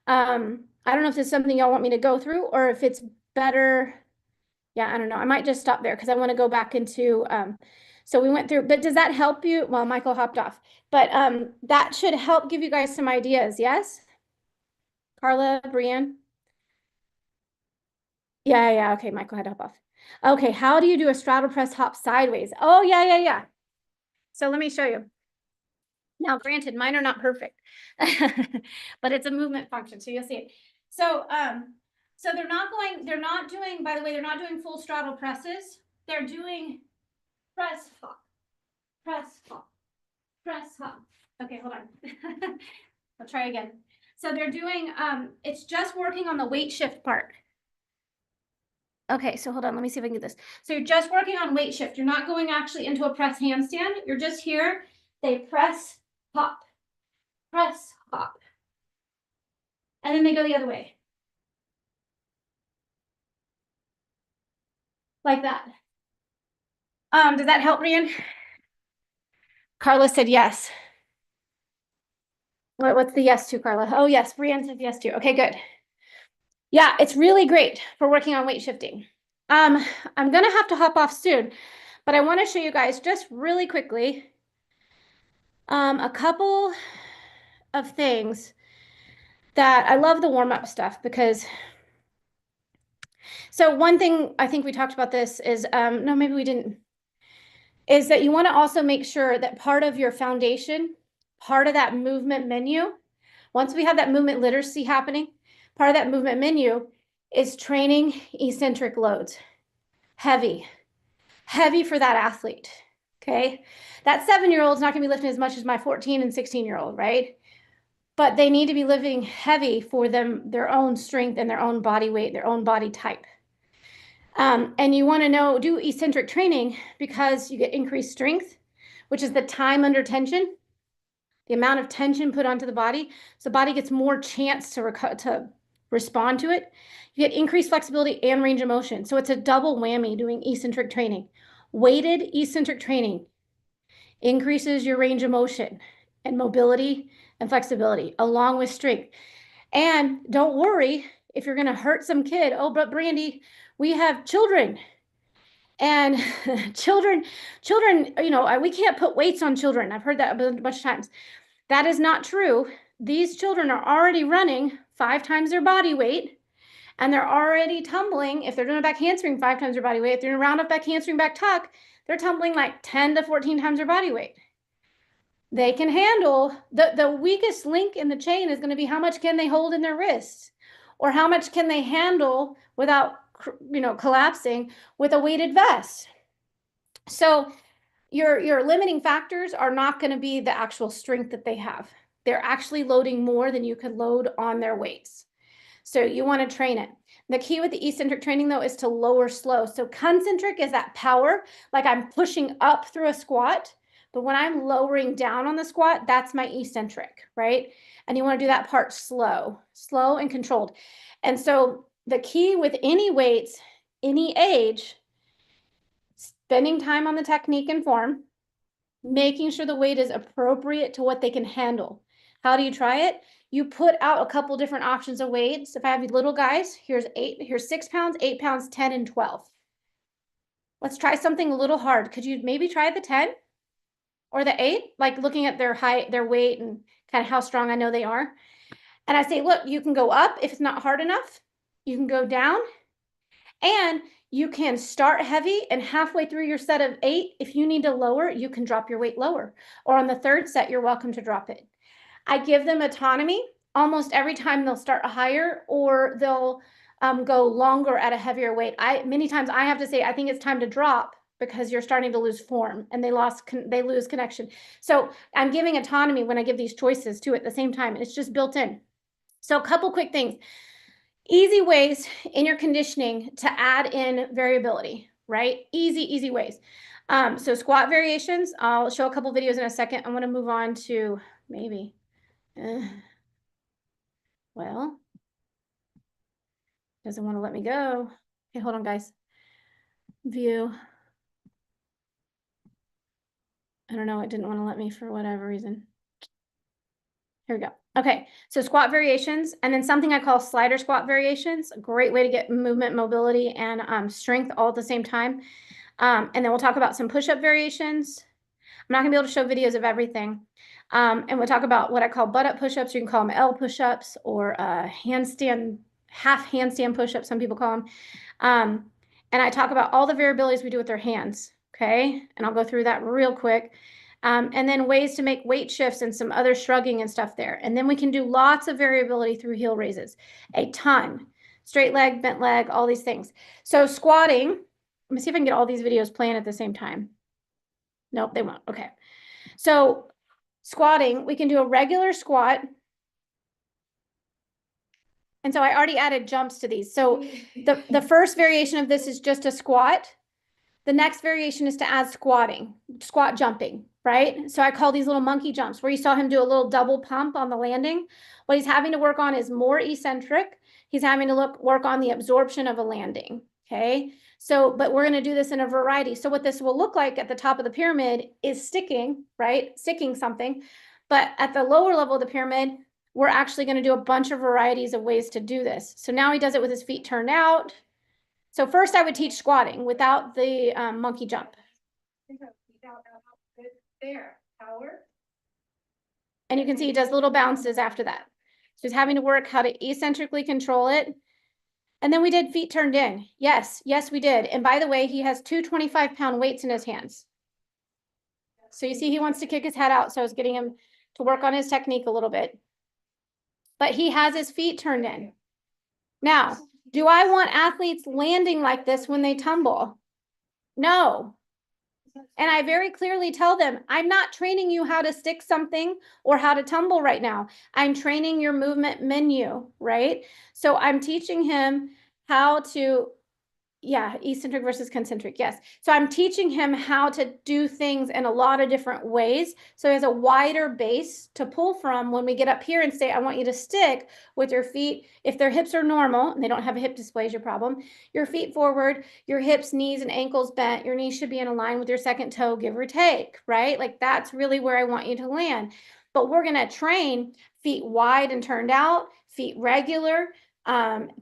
I don't know if this is something y'all want me to go through or if it's better. Yeah, I don't know. I might just stop there because I want to go back into, so we went through, but does that help you? Well, Michael hopped off, but that should help give you guys some ideas. Yes? Carla, Brianne? Yeah. Okay, Michael had to hop off. Okay, how do you do a straddle press hop sideways? Oh, yeah. So let me show you. Now, granted, mine are not perfect, but it's a movement function, so you'll see it. So, so they're not doing, by the way, they're not doing full straddle presses. They're doing press hop, press hop, press hop. Okay, hold on. I'll try again. So they're doing, it's just working on the weight shift part. Okay, so hold on, let me see if I can get this. So you're just working on weight shift. You're not going actually into a press handstand. You're just here. They press, hop, press, hop. And then they go the other way. Like that. Does that help, Brian? Carla said yes. What's the yes to, Carla? Oh, yes, Brian said yes to. Okay, good. Yeah, it's really great for working on weight shifting. I'm gonna have to hop off soon, but I want to show you guys just really quickly a couple of things that I love the warm-up stuff because so one thing I think we talked about this is no, maybe we didn't, is that you want to also make sure that part of your foundation, part of that movement menu, once we have that movement literacy happening, part of that movement menu is training eccentric loads. Heavy for that athlete. Okay. That 7-year-old's not going to be lifting as much as my 14 and 16-year-old, right? But they need to be lifting heavy for their own strength and their own body weight, their own body type. And you want to do eccentric training because you get increased strength, which is the time under tension, the amount of tension put onto the body. So the body gets more chance to respond to it. You get increased flexibility and range of motion. So it's a double whammy doing eccentric training. Weighted eccentric training increases your range of motion and mobility and flexibility along with strength. And don't worry if you're going to hurt some kid. Oh, but Brandi, we have children. And children, we can't put weights on children. I've heard that a bunch of times. That is not true. These children are already running 5 times their body weight, and they're already tumbling. If they're doing a back handspring 5 times their body weight, if they're doing a round up back handspring back tuck, they're tumbling like 10 to 14 times their body weight. They can handle, the weakest link in the chain is going to be how much can they hold in their wrists, or how much can they handle without, collapsing with a weighted vest. So your limiting factors are not going to be the actual strength that they have. They're actually loading more than you could load on their weights. So you want to train it. The key with the eccentric training, though, is to lower slow. So concentric is that power, like I'm pushing up through a squat, but when I'm lowering down on the squat, that's my eccentric, right? And you want to do that part slow and controlled. And so the key with any weights, any age, spending time on the technique and form, making sure the weight is appropriate to what they can handle. How do you try it? You put out a couple different options of weights. If I have little guys, here's 6 pounds, 8 pounds, 10, and 12. Let's try something a little hard. Could you maybe try the 10 or the 8? Like looking at their height, their weight, and kind of how strong I know they are. And I say, look, you can go up if it's not hard enough. You can go down. And you can start heavy, and halfway through your set of 8, if you need to lower, you can drop your weight lower. Or on the third set, you're welcome to drop it. I give them autonomy. Almost every time they'll start higher, or they'll go longer at a heavier weight. Many times I have to say, I think it's time to drop because you're starting to lose form and they lose connection. So I'm giving autonomy when I give these choices too at the same time. And it's just built in. So a couple quick things. Easy ways in your conditioning to add in variability, right? Easy ways. So squat variations, I'll show a couple videos in a second. I'm going to move on to maybe, well, doesn't want to let me go. Okay, hold on, guys. View. I don't know. It didn't want to let me for whatever reason. Here we go. Okay, so squat variations, and then something I call slider squat variations. A great way to get movement, mobility, and strength all at the same time. And then we'll talk about some push-up variations. I'm not gonna be able to show videos of everything. And we'll talk about what I call butt-up push-ups. You can call them L push-ups or handstand, half handstand push-ups, some people call them. And I talk about all the variabilities we do with our hands, okay? And I'll go through that real quick. And then ways to make weight shifts and some other shrugging and stuff there. And then we can do lots of variability through heel raises, a ton. Straight leg, bent leg, all these things. So squatting, let me see if I can get all these videos playing at the same time. Nope, they won't. Okay. So squatting, we can do a regular squat. And so I already added jumps to these. So the first variation of this is just a squat. The next variation is to add squat jumping, right? So I call these little monkey jumps where you saw him do a little double pump on the landing. What he's having to work on is more eccentric. He's having to work on the absorption of a landing, okay? So, but we're gonna do this in a variety. So what this will look like at the top of the pyramid is sticking, right? Sticking something. But at the lower level of the pyramid, we're actually gonna do a bunch of varieties of ways to do this. So now he does it with his feet turned out. So first I would teach squatting without the monkey jump. There, power. And you can see he does little bounces after that. So he's having to work how to eccentrically control it. And then we did feet turned in. Yes, we did. And by the way, he has two 25-pound weights in his hands. So you see he wants to kick his head out. So I was getting him to work on his technique a little bit. But he has his feet turned in. Now, do I want athletes landing like this when they tumble? No. And I very clearly tell them, I'm not training you how to stick something or how to tumble right now. I'm training your movement menu, right? So I'm teaching him how to, eccentric versus concentric, yes. So I'm teaching him how to do things in a lot of different ways. So he has a wider base to pull from when we get up here and say, I want you to stick with your feet. If their hips are normal and they don't have a hip dysplasia problem, your feet forward, your hips, knees, and ankles bent, your knees should be in a line with your second toe, give or take, right? Like that's really where I want you to land. But we're gonna train feet wide and turned out, feet regular,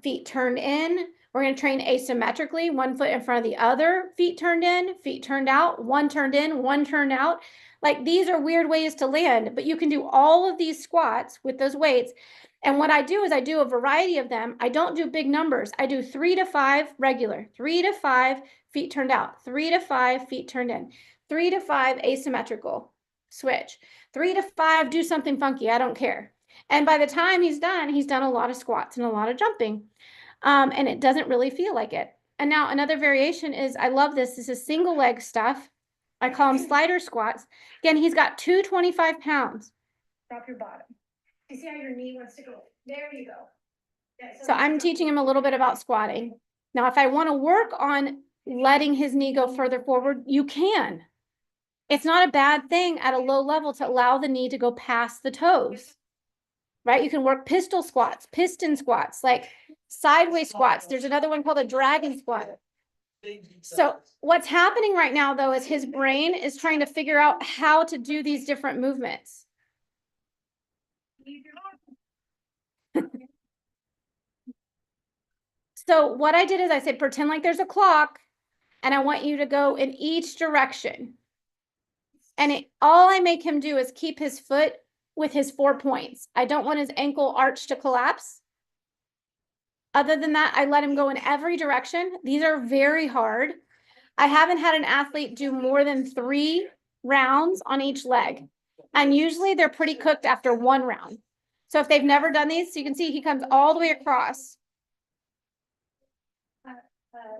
feet turned in. We're going to train asymmetrically, one foot in front of the other, feet turned in, feet turned out, one turned in, one turned out. Like these are weird ways to land, but you can do all of these squats with those weights. And what I do is I do a variety of them. I don't do big numbers. I do 3 to 5 regular, 3 to 5 feet turned out, 3 to 5 feet turned in, 3 to 5 asymmetrical, switch, 3 to 5 do something funky. I don't care. And by the time he's done a lot of squats and a lot of jumping. And it doesn't really feel like it. And now another variation is, I love this. This is single leg stuff. I call them slider squats. Again, he's got two 25 pounds. Drop your bottom. You see how your knee wants to go? There you go. Yeah, so I'm teaching him a little bit about squatting. Now, if I want to work on letting his knee go further forward, you can. It's not a bad thing at a low level to allow the knee to go past the toes. Right? You can work pistol squats, piston squats, like sideways squats. There's another one called a dragon squat. So what's happening right now, though, is his brain is trying to figure out how to do these different movements. So what I did is I said, pretend like there's a clock, and I want you to go in each direction. And all I make him do is keep his foot with his 4 points. I don't want his ankle arch to collapse. Other than that, I let him go in every direction. These are very hard. I haven't had an athlete do more than 3 rounds on each leg. And usually they're pretty cooked after 1 round. So if they've never done these, so you can see he comes all the way across.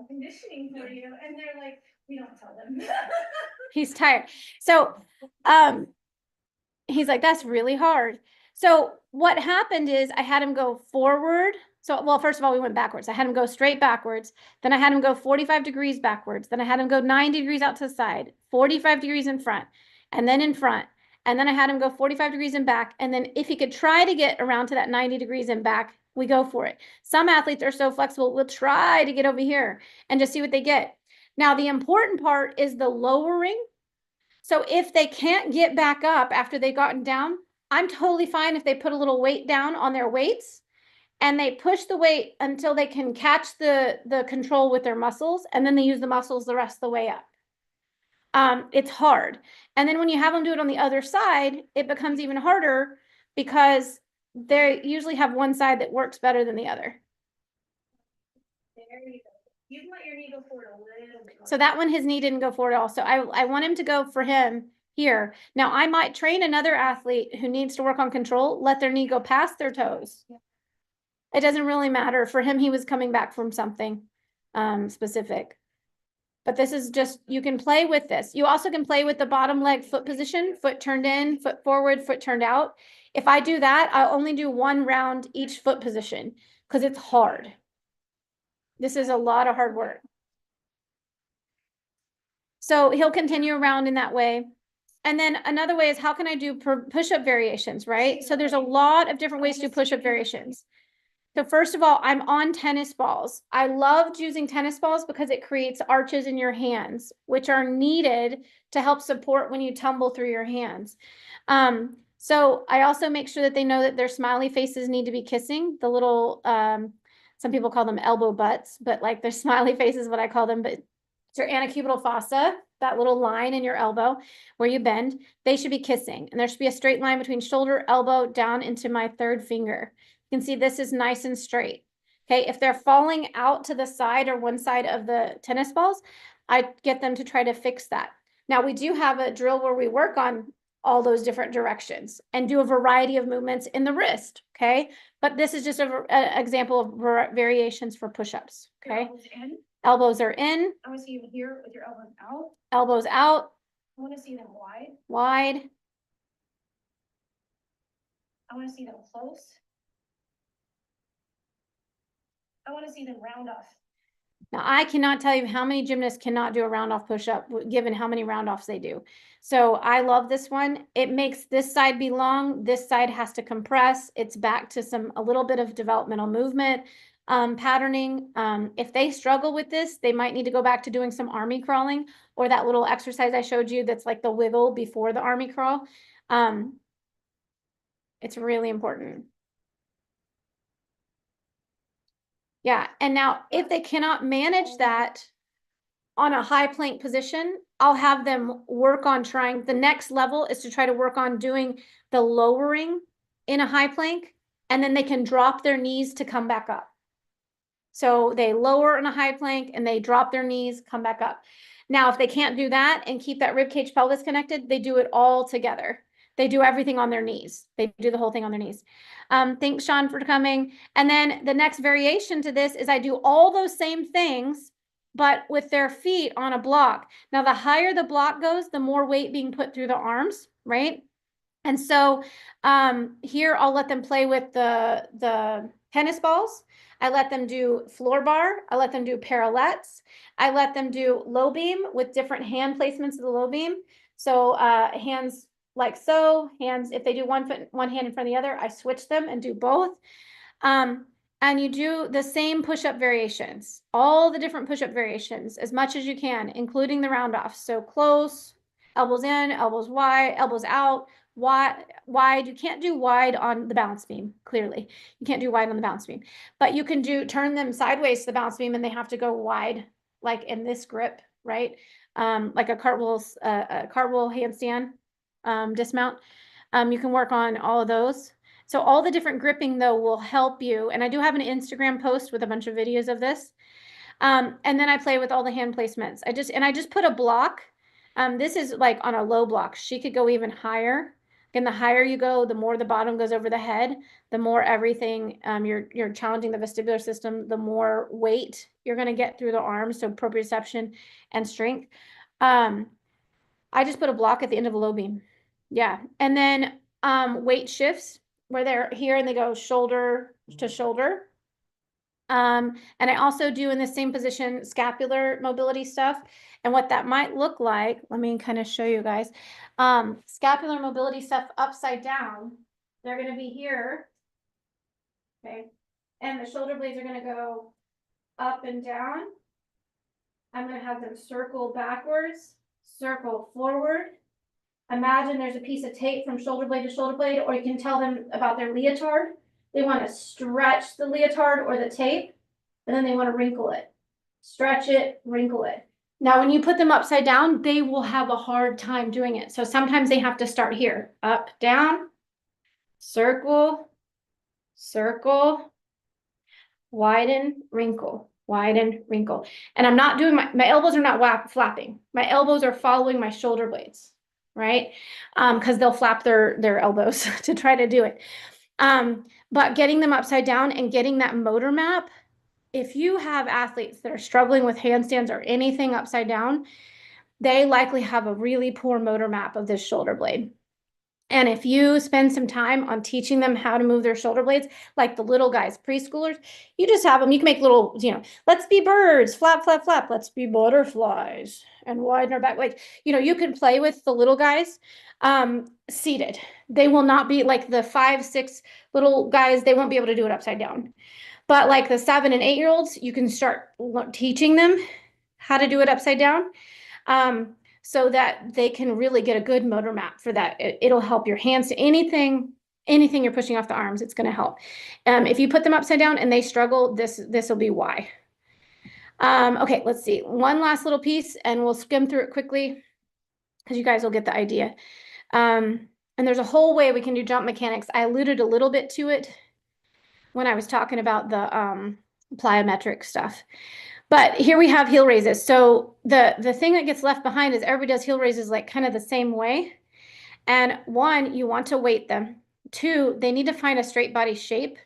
Conditioning for you. And they're like, we don't tell them. He's tired. So he's like, that's really hard. So what happened is I had him go forward. So, well, first of all, we went backwards. I had him go straight backwards. Then I had him go 45 degrees backwards. Then I had him go 90 degrees out to the side, 45 degrees in front, and then in front. And then I had him go 45 degrees in back. And then if he could try to get around to that 90 degrees in back, we go for it. Some athletes are so flexible, we'll try to get over here and just see what they get. Now, the important part is the lowering. So if they can't get back up after they've gotten down, I'm totally fine if they put a little weight down on their weights and they push the weight until they can catch the control with their muscles, and then they use the muscles the rest of the way up. It's hard. And then when you have them do it on the other side, it becomes even harder because they usually have one side that works better than the other. There you go. You can let your knee go forward a little bit. So that one, his knee didn't go forward at all. So I want him to go for him here. Now I might train another athlete who needs to work on control, let their knee go past their toes. Yeah. It doesn't really matter. For him, he was coming back from something specific. But this is just, you can play with this. You also can play with the bottom leg foot position, foot turned in, foot forward, foot turned out. If I do that, I'll only do 1 round each foot position because it's hard. This is a lot of hard work. So he'll continue around in that way. And then another way is, how can I do push-up variations, right? So there's a lot of different ways to do push-up variations. So first of all, I'm on tennis balls. I loved using tennis balls because it creates arches in your hands, which are needed to help support when you tumble through your hands. So I also make sure that they know that their smiley faces need to be kissing. The little, some people call them elbow butts, but like their smiley face is what I call them. But it's your antecubital fossa, that little line in your elbow where you bend. They should be kissing. And there should be a straight line between shoulder, elbow, down into my 3rd finger. You can see this is nice and straight. Okay, if they're falling out to the side or one side of the tennis balls, I get them to try to fix that. Now, we do have a drill where we work on all those different directions and do a variety of movements in the wrist, okay? But this is just an example of variations for push-ups, okay? Elbows in. Elbows are in. I want to see you here with your elbows out. Elbows out. I want to see them wide. Wide. I want to see them close. I want to see them round off. Now, I cannot tell you how many gymnasts cannot do a round off push-up given how many round offs they do. So I love this one. It makes this side be long. This side has to compress. It's back to a little bit of developmental movement, patterning. If they struggle with this, they might need to go back to doing some army crawling or that little exercise I showed you that's like the wiggle before the army crawl. It's really important. Yeah, and now if they cannot manage that on a high plank position, I'll have them work on trying, the next level is to try to work on doing the lowering in a high plank, and then they can drop their knees to come back up. So they lower in a high plank and they drop their knees, come back up. Now, if they can't do that and keep that rib cage pelvis connected, they do it all together. They do everything on their knees. They do the whole thing on their knees. Thanks, Sean, for coming. And then the next variation to this is I do all those same things, but with their feet on a block. Now, the higher the block goes, the more weight being put through the arms, right? And so here I'll let them play with the tennis balls. I let them do floor bar. I let them do parallettes. I let them do low beam with different hand placements of the low beam. So hands like so, hands, if they do one hand in front of the other, I switch them and do both. And you do the same push-up variations, all the different push-up variations as much as you can, including the round off. So close, elbows in, elbows wide, elbows out, wide. You can't do wide on the balance beam, clearly. You can't do wide on the balance beam, but you can turn them sideways to the balance beam and they have to go wide, like in this grip, right? Like a cartwheel handstand. Dismount. You can work on all of those. So all the different gripping though will help you. And I do have an Instagram post with a bunch of videos of this. And then I play with all the hand placements. I just put a block. This is like on a low block. She could go even higher. And the higher you go, the more the bottom goes over the head, the more everything, you're challenging the vestibular system, the more weight you're going to get through the arms. So proprioception and strength. I just put a block at the end of a low beam. Yeah. And then weight shifts where they're here and they go shoulder to shoulder. And I also do in the same position scapular mobility stuff. And what that might look like, let me kind of show you guys. Scapular mobility stuff upside down. They're going to be here. Okay. And the shoulder blades are going to go up and down. I'm going to have them circle backwards, circle forward. Imagine there's a piece of tape from shoulder blade to shoulder blade, or you can tell them about their leotard. They want to stretch the leotard or the tape, and then they want to wrinkle it. Stretch it, wrinkle it. Now, when you put them upside down, they will have a hard time doing it. So sometimes they have to start here. Up, down, circle, circle, widen, wrinkle, widen, wrinkle. And I'm not doing my elbows are not flapping. My elbows are following my shoulder blades, right? Because they'll flap their elbows to try to do it. But getting them upside down and getting that motor map if you have athletes that are struggling with handstands or anything upside down, they likely have a really poor motor map of this shoulder blade. And if you spend some time on teaching them how to move their shoulder blades, like the little guys, preschoolers, you just have them, you can make little, let's be birds, flap, flap, flap, let's be butterflies and widen our back. Like, you can play with the little guys seated. They will not be like the 5, 6 little guys, they won't be able to do it upside down. But like the 7 and 8-year-olds, you can start teaching them how to do it upside down. So that they can really get a good motor map for that. It'll help your hands to anything you're pushing off the arms, it's going to help. If you put them upside down and they struggle, this will be why. Okay, let's see. One last little piece and we'll skim through it quickly because you guys will get the idea. And there's a whole way we can do jump mechanics. I alluded a little bit to it when I was talking about the plyometric stuff. But here we have heel raises. So the thing that gets left behind is everybody does heel raises like kind of the same way. And 1, you want to weight them. 2, they need to find a straight body shape.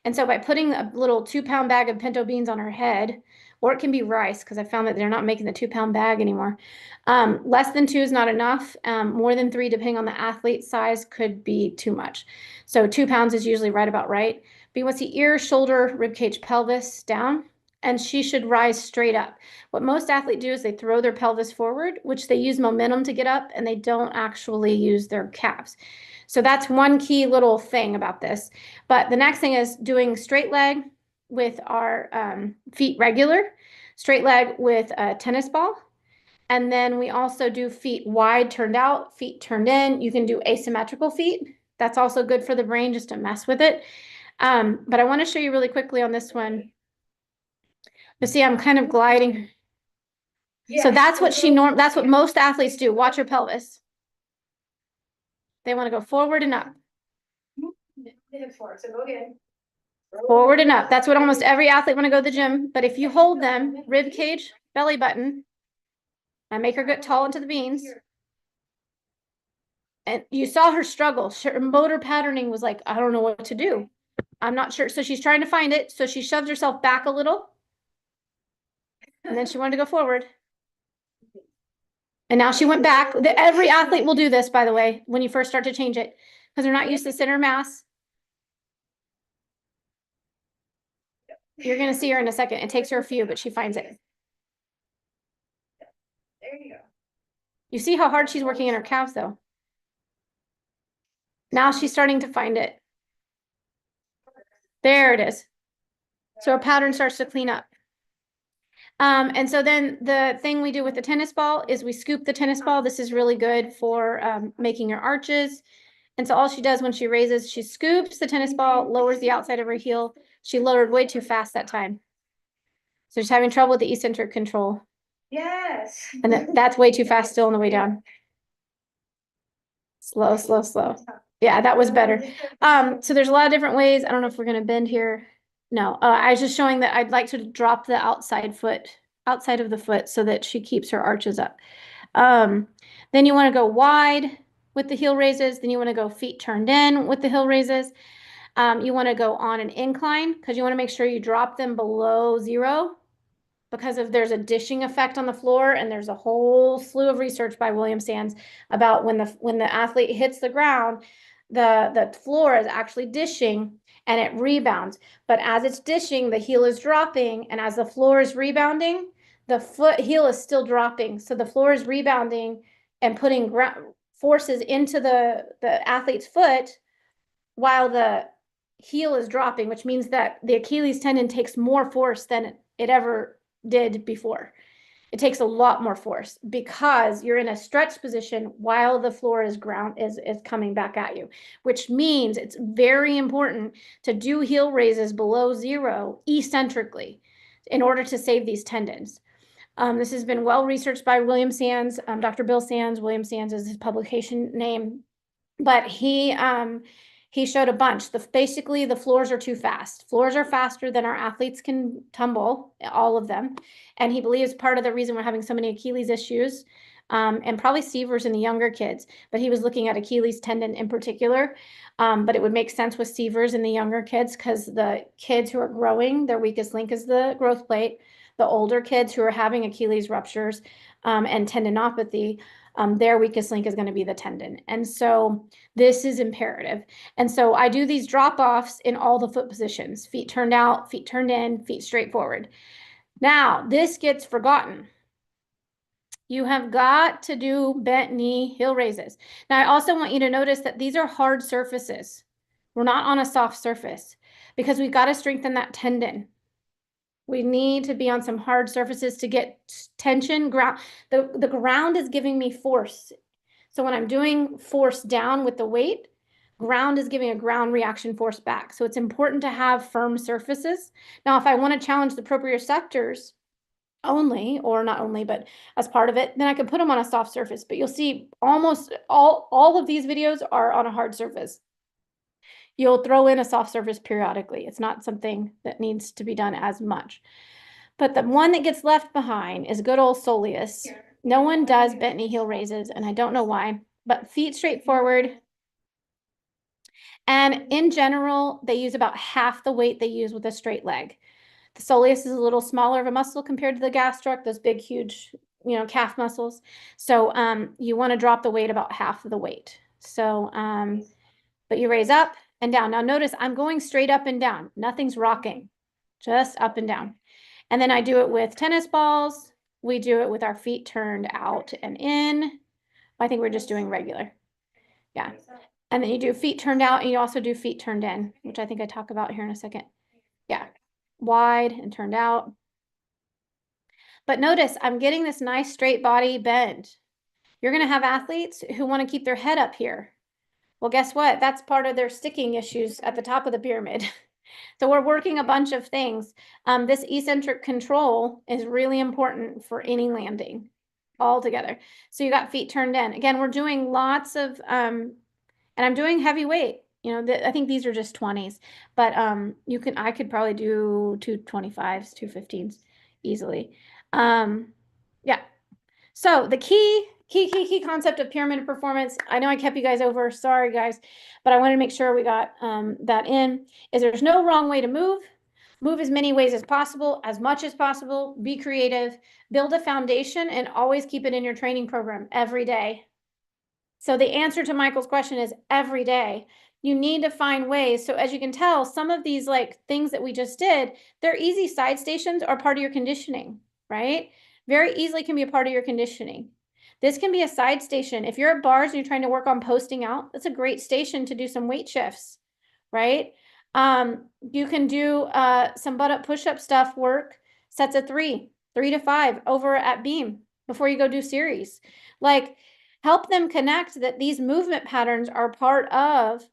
And so by putting a little 2-pound bag of pinto beans on her head, or it can be rice, because I found that they're not making the 2-pound bag anymore. Less than 2 is not enough. More than 3, depending on the athlete size, could be too much. So 2 pounds is usually right about right. But you want to see ear, shoulder, rib cage, pelvis down. And she should rise straight up. What most athletes do is they throw their pelvis forward, which they use momentum to get up, and they don't actually use their calves. So that's one key little thing about this. But the next thing is doing straight leg with our feet regular, straight leg with a tennis ball. And then we also do feet wide turned out, feet turned in. You can do asymmetrical feet. That's also good for the brain just to mess with it. But I want to show you really quickly on this one. But see, I'm kind of gliding. Yeah, so that's what that's what most athletes do. Watch your pelvis. They want to go forward and up. So go again. Forward and up. That's what almost every athlete want to go to the gym. But if you hold them, rib cage, belly button, and make her get tall into the beans. And you saw her struggle. Her motor patterning was like, I don't know what to do. I'm not sure. So she's trying to find it. So she shoves herself back a little. And then she wanted to go forward. And now she went back. Every athlete will do this, by the way, when you first start to change it, because they're not used to center mass. You're going to see her in a second. It takes her a few, but she finds it. There you go. You see how hard she's working in her calves, though. Now she's starting to find it. There it is. So her pattern starts to clean up. And so then the thing we do with the tennis ball is we scoop the tennis ball. This is really good for making your arches. And so all she does when she raises, she scoops the tennis ball, lowers the outside of her heel. She lowered way too fast that time. So she's having trouble with the eccentric control. Yes. And that's way too fast still on the way down. Slow, slow, slow. Yeah, that was better. So there's a lot of different ways. I don't know if we're going to bend here. No, I was just showing that I'd like to drop the outside of the foot so that she keeps her arches up. Then you want to go wide with the heel raises. Then you want to go feet turned in with the heel raises. You want to go on an incline because you want to make sure you drop them below 0 because if there's a dishing effect on the floor, and there's a whole slew of research by William Sands about when the athlete hits the ground, the floor is actually dishing and it rebounds. But as it's dishing, the heel is dropping, and as the floor is rebounding, the heel is still dropping. So the floor is rebounding and putting forces into the athlete's foot while the heel is dropping, which means that the Achilles tendon takes more force than it ever did before. It takes a lot more force because you're in a stretch position while the floor is coming back at you, which means it's very important to do heel raises below 0 eccentrically in order to save these tendons. This has been well researched by William Sands, Dr. Bill Sands. William Sands is his publication name, but he showed a bunch. Basically, the floors are too fast. Floors are faster than our athletes can tumble, all of them. And he believes part of the reason we're having so many Achilles issues and probably Severs in the younger kids, but he was looking at Achilles tendon in particular. But it would make sense with Severs in the younger kids because the kids who are growing, their weakest link is the growth plate. The older kids who are having Achilles ruptures and tendinopathy, their weakest link is going to be the tendon. And so this is imperative. And so I do these drop-offs in all the foot positions, feet turned out, feet turned in, feet straight forward. Now, this gets forgotten. You have got to do bent knee heel raises. Now, I also want you to notice that these are hard surfaces. We're not on a soft surface because we've got to strengthen that tendon. We need to be on some hard surfaces to get tension. The ground is giving me force. So when I'm doing force down with the weight, ground is giving a ground reaction force back. So it's important to have firm surfaces. Now, if I want to challenge the proprioceptors only, or not only, but as part of it, then I could put them on a soft surface. But you'll see almost all of these videos are on a hard surface. You'll throw in a soft surface periodically. It's not something that needs to be done as much. But the one that gets left behind is good old soleus. No one does bent knee heel raises, and I don't know why, but feet straight forward. And in general, they use about half the weight they use with a straight leg. The soleus is a little smaller of a muscle compared to the gastroc, those big, huge, calf muscles. So you want to drop the weight about half of the weight. So, but you raise up and down. Now notice I'm going straight up and down. Nothing's rocking, just up and down. And then I do it with tennis balls. We do it with our feet turned out and in. I think we're just doing regular. Yeah. And then you do feet turned out and you also do feet turned in, which I think I talk about here in a second. Yeah. Wide and turned out. But notice I'm getting this nice straight body bend. You're going to have athletes who want to keep their head up here. Well, guess what? That's part of their sticking issues at the top of the pyramid. So we're working a bunch of things. This eccentric control is really important for any landing altogether. So you got feet turned in. Again, we're doing lots of, and I'm doing heavy weight. I think these are just 20s, but I could probably do 225s, 215s easily. Yeah. So the key concept of pyramid performance, I know I kept you guys over, sorry guys, but I wanted to make sure we got that in, is there's no wrong way to move. Move as many ways as possible, as much as possible, be creative, build a foundation, and always keep it in your training program every day. So the answer to Michael's question is every day. You need to find ways. So as you can tell, some of these things that we just did, they're easy side stations or part of your conditioning, right? Very easily can be a part of your conditioning. This can be a side station. If you're at bars and you're trying to work on posting out, that's a great station to do some weight shifts, right? You can do some butt-up push-up stuff work, sets of 3 to 5 over at beam before you go do series. Help them connect that these movement patterns are part of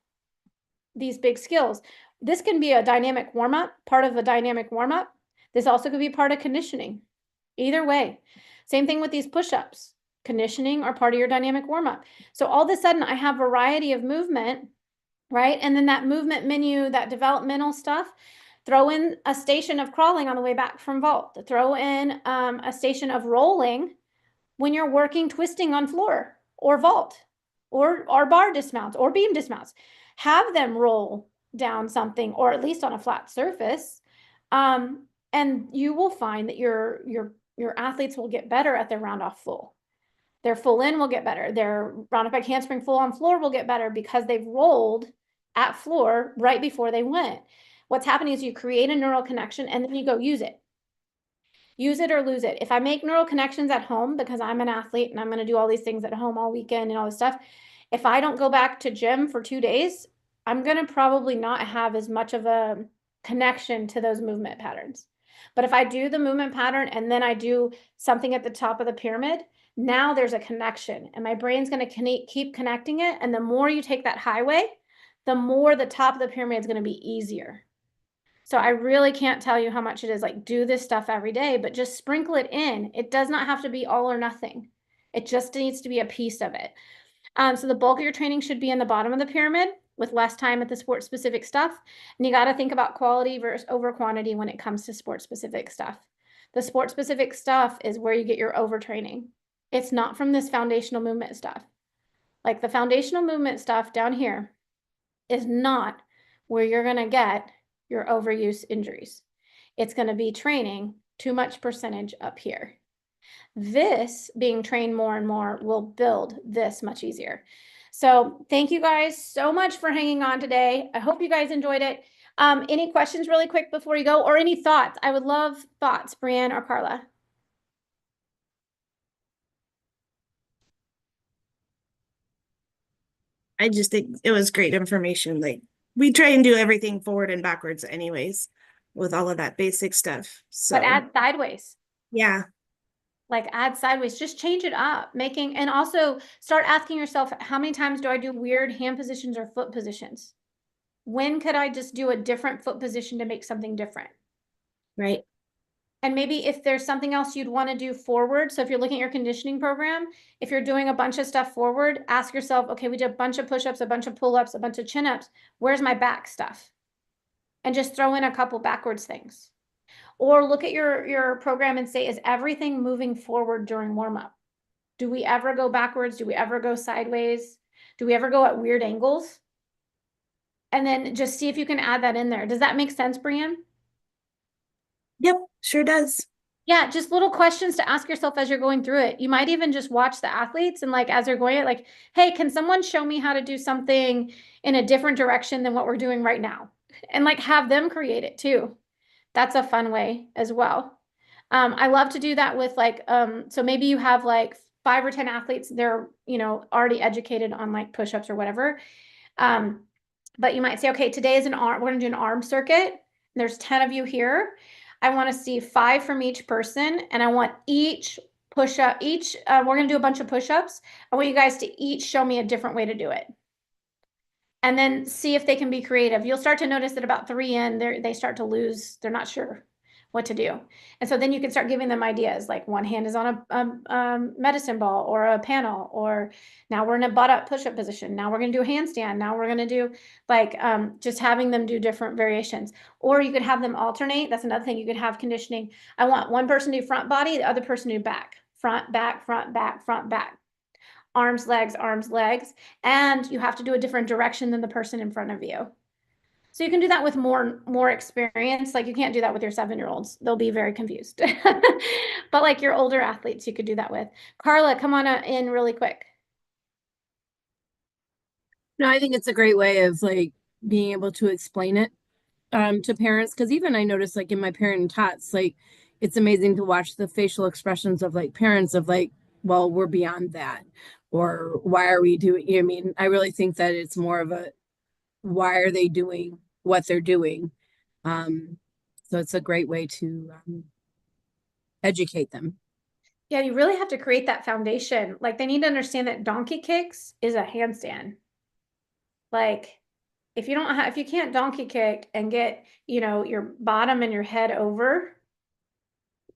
these big skills. This can be a dynamic warm-up, part of a dynamic warm-up. This also could be part of conditioning. Either way. Same thing with these push-ups. Conditioning or part of your dynamic warm-up. So all of a sudden I have variety of movement, right? And then that movement menu, that developmental stuff, throw in a station of crawling on the way back from vault. Throw in a station of rolling when you're working twisting on floor or vault or bar dismounts or beam dismounts. Have them roll down something or at least on a flat surface. And you will find that your athletes will get better at their round off full. Their full in will get better. Their round up back handspring full on floor will get better because they've rolled at floor right before they went. What's happening is you create a neural connection and then you go use it. Use it or lose it. If I make neural connections at home because I'm an athlete and I'm going to do all these things at home all weekend and all this stuff, if I don't go back to gym for 2 days, I'm going to probably not have as much of a connection to those movement patterns. But if I do the movement pattern and then I do something at the top of the pyramid, now there's a connection and my brain's going to keep connecting it. And the more you take that highway, the more the top of the pyramid is going to be easier. So I really can't tell you how much it is do this stuff every day, but just sprinkle it in. It does not have to be all or nothing. It just needs to be a piece of it. So the bulk of your training should be in the bottom of the pyramid with less time at the sport specific stuff. And you got to think about quality versus over quantity when it comes to sport specific stuff. The sport specific stuff is where you get your overtraining. It's not from this foundational movement stuff. Like the foundational movement stuff down here is not where you're going to get your overuse injuries. It's going to be training too much percentage up here. This being trained more and more will build this much easier. So thank you guys so much for hanging on today. I hope you guys enjoyed it. Any questions really quick before you go, or any thoughts? I would love thoughts, Brianne or Carla. I just think it was great information. Like we try and do everything forward and backwards anyways with all of that basic stuff. So But add sideways. yeah. Like add sideways, just change it up, and also start asking yourself, how many times do I do weird hand positions or foot positions? When could I just do a different foot position to make something different? Right. And maybe if there's something else you'd want to do forward. So if you're looking at your conditioning program, if you're doing a bunch of stuff forward, ask yourself, okay, we did a bunch of push-ups, a bunch of pull-ups, a bunch of chin-ups. Where's my back stuff? And just throw in a couple backwards things. Or look at your program and say, is everything moving forward during warm-up? Do we ever go backwards? Do we ever go sideways? Do we ever go at weird angles? And then just see if you can add that in there. Does that make sense, Brianne? Yep, sure does. Yeah, just little questions to ask yourself as you're going through it. You might even just watch the athletes and like as they're going, like, hey, can someone show me how to do something in a different direction than what we're doing right now? And like have them create it too. That's a fun way as well. I love to do that with like, so maybe you have like 5 or 10 athletes, they're, already educated on like push-ups or whatever. But you might say, okay, today is we're gonna do an arm circuit. There's 10 of you here. I want to see 5 from each person, and I want each push-up, we're gonna do a bunch of push-ups. I want you guys to each show me a different way to do it. And then see if they can be creative. You'll start to notice that about 3 in, they start to lose, they're not sure what to do. And so then you can start giving them ideas, like one hand is on a medicine ball or a panel, or now we're in a butt up push-up position. Now we're gonna do a handstand. Now we're gonna do like just having them do different variations. Or you could have them alternate. That's another thing you could have conditioning. I want one person to do front body, the other person to do back. Front, back, front, back, front, back. Arms, legs, and you have to do a different direction than the person in front of you. So you can do that with more experience. Like you can't do that with your 7-year-olds. They'll be very confused. But like your older athletes, you could do that with. Carla, come on in really quick. No, I think it's a great way of like being able to explain it to parents, because even I noticed like in my parent and tots, like it's amazing to watch the facial expressions of like parents of like, well, we're beyond that, or why are we doing, I mean, I really think that it's more of a why are they doing what they're doing. So it's a great way to educate them. Yeah, you really have to create that foundation. Like they need to understand that donkey kicks is a handstand. Like if you can't donkey kick and get, your bottom and your head over,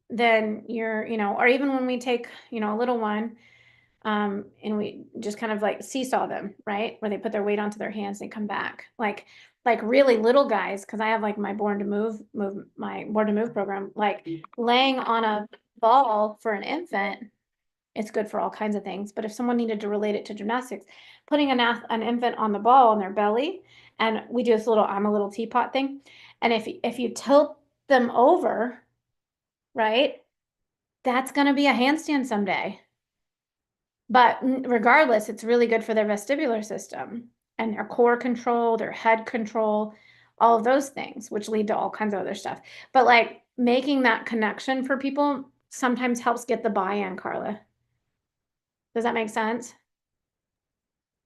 then you're, or even when we take, a little one, and we just kind of like seesaw them, right? Where they put their weight onto their hands and come back. Like really little guys, because I have like my Born to Move program, like laying on a ball for an infant, it's good for all kinds of things. But if someone needed to relate it to gymnastics, putting an infant on the ball on their belly, and we do this I'm a little teapot thing. And if you tilt them over, right, that's going to be a handstand someday. But regardless, it's really good for their vestibular system and their core control, their head control, all of those things, which lead to all kinds of other stuff. But like making that connection for people sometimes helps get the buy-in, Carla. Does that make sense?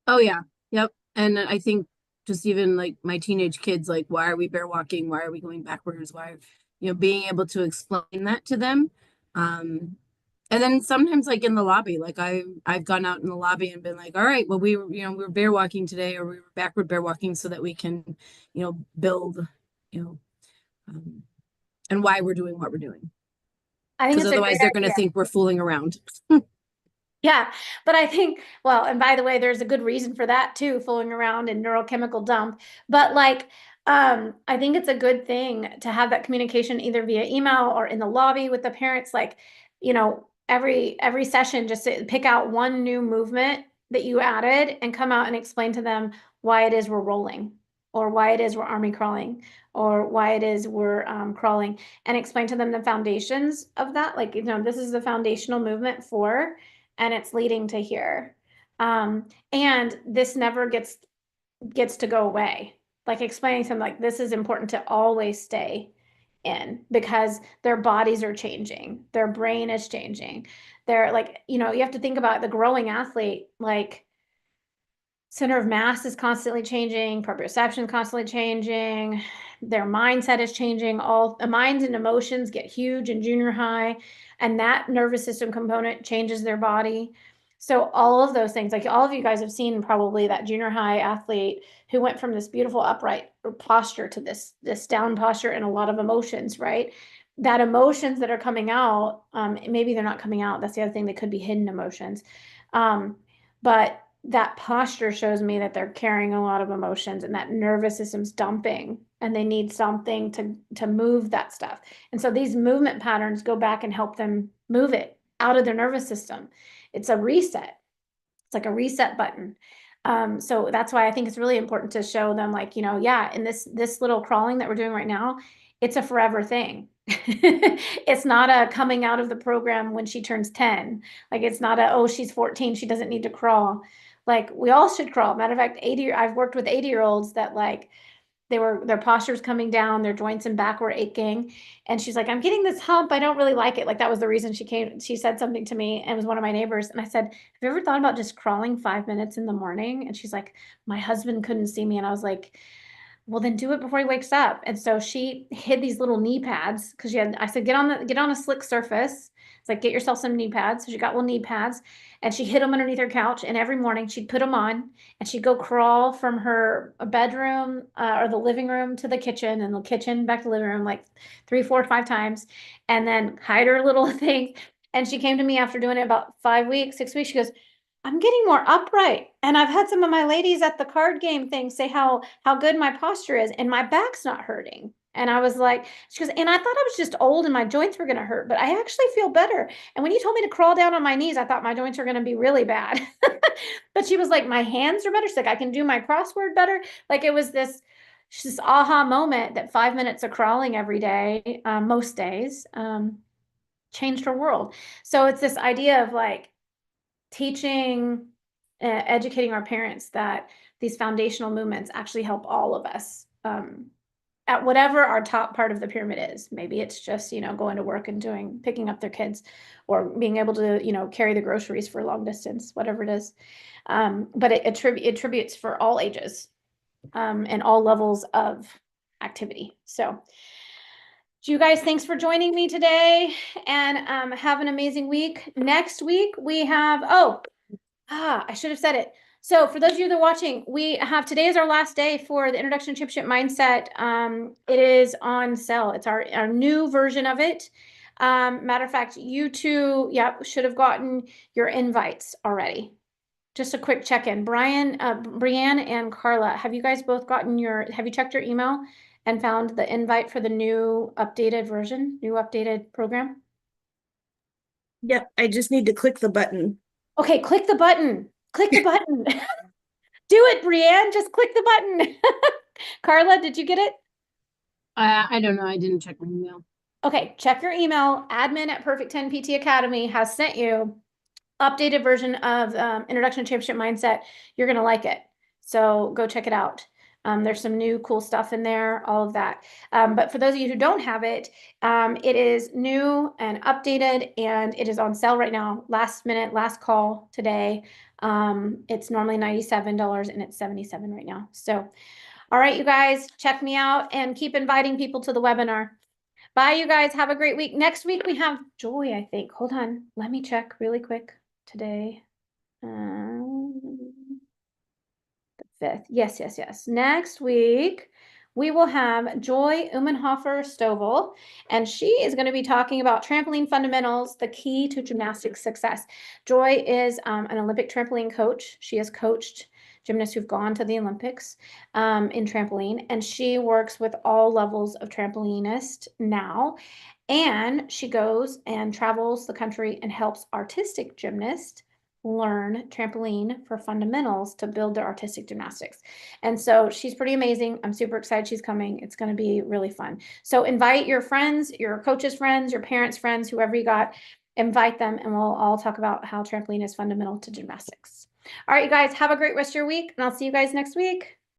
Oh yeah. Yep. And I think just even like my teenage kids, like, why are we bear walking? Why are we going backwards? Why, being able to explain that to them. And then sometimes like in the lobby, like I've gone out in the lobby and been like, all right, well, we were bear walking today, or we were backward bear walking so that we can, build, and why we're doing what we're doing. I think Because otherwise they're going to think we're fooling around. Yeah, but I think, well, and by the way, there's a good reason for that too, fooling around and neurochemical dump. But like, I think it's a good thing to have that communication either via email or in the lobby with the parents. Like, every session, just to pick out one new movement that you added and come out and explain to them why it is we're rolling, or why it is we're army crawling, or why it is we're crawling, and explain to them the foundations of that. Like, this is the foundational movement for, and it's leading to here. And this never gets to go away. Like, explaining to them, like, this is important to always stay in, because their bodies are changing, their brain is changing. They're like, you have to think about the growing athlete, like, center of mass is constantly changing, proprioception is constantly changing, their mindset is changing. All the minds and emotions get huge in junior high, and that nervous system component changes their body. So all of those things, like all of you guys have seen probably that junior high athlete who went from this beautiful upright posture to this down posture and a lot of emotions, right? That emotions that are coming out, maybe they're not coming out. That's the other thing. They could be hidden emotions. But that posture shows me that they're carrying a lot of emotions, and that nervous system's dumping, and they need something to move that stuff. And so these movement patterns go back and help them move it out of their nervous system. It's a reset. It's like a reset button. So that's why I think it's really important to show them, like, yeah, in this little crawling that we're doing right now, it's a forever thing. It's not a coming out of the program when she turns 10. Like, it's not oh, she's 14, she doesn't need to crawl. Like, we all should crawl. Matter of fact, I've worked with 80-year-olds that, like, their posture's coming down, their joints and back were aching. And she's like, I'm getting this hump. I don't really like it. Like, that was the reason she said something to me, and it was one of my neighbors. And I said, have you ever thought about just crawling 5 minutes in the morning? And she's like, my husband couldn't see me. And I was like, well, then do it before he wakes up. And so she hid these little knee pads, because I said, get on a slick surface. It's like, get yourself some knee pads. So she got little knee pads, and she hid them underneath her couch. And every morning she'd put them on, and she'd go crawl from her bedroom or the living room to the kitchen, and the kitchen back to the living room, like 3, 4, 5 times, and then hide her little thing. And she came to me after doing it about 5 weeks, 6 weeks. She goes, I'm getting more upright. And I've had some of my ladies at the card game thing say how good my posture is, and my back's not hurting. And I was like, she goes, and I thought I was just old and my joints were going to hurt, but I actually feel better. And when you told me to crawl down on my knees, I thought my joints were going to be really bad. But she was like, my hands are better. She's like, I can do my crossword better. Like, it was this aha moment that 5 minutes of crawling every day, most days, changed her world. So it's this idea of, like, teaching, educating our parents that these foundational movements actually help all of us, at whatever our top part of the pyramid is. Maybe it's just, going to work and picking up their kids, or being able to, carry the groceries for long distance, whatever it is. But it attributes for all ages, and all levels of activity. So, you guys, thanks for joining me today, and have an amazing week. Next week we have, I should have said it. So for those of you that are watching, today is our last day for the Introduction to Championship Mindset. It is on sale. It's our new version of it. Matter of fact, you two, should have gotten your invites already. Just a quick check-in. Brianne and Carla, have you guys both have you checked your email and found the invite for the new updated version, new updated program? Yep, I just need to click the button. Okay, click the button. Click the button. Do it, Brianne. Just click the button. Carla, did you get it? I don't know. I didn't check my email. Okay, check your email. Admin at Perfect 10 PT Academy has sent you updated version of Introduction to Championship Mindset. You're going to like it. So go check it out. There's some new cool stuff in there, all of that. But for those of you who don't have it, it is new and updated, and it is on sale right now. Last minute, last call today. It's normally $97 and it's $77 right now. So, all right, you guys, check me out and keep inviting people to the webinar. Bye, you guys. Have a great week. Next week we have Joy, I think. Hold on. Let me check really quick today. The 5th. Yes. Next week, we will have Joy Umenhofer-Stovall, and she is going to be talking about trampoline fundamentals, the key to gymnastics success. Joy is an Olympic trampoline coach. She has coached gymnasts who've gone to the Olympics in trampoline, and she works with all levels of trampolinist now. And she goes and travels the country and helps artistic gymnasts learn trampoline for fundamentals to build their artistic gymnastics. And so she's pretty amazing. I'm super excited she's coming. It's going to be really fun. So invite your friends, your coaches' friends, your parents' friends, whoever you got, invite them, and we'll all talk about how trampoline is fundamental to gymnastics. All right, you guys, have a great rest of your week, and I'll see you guys next week.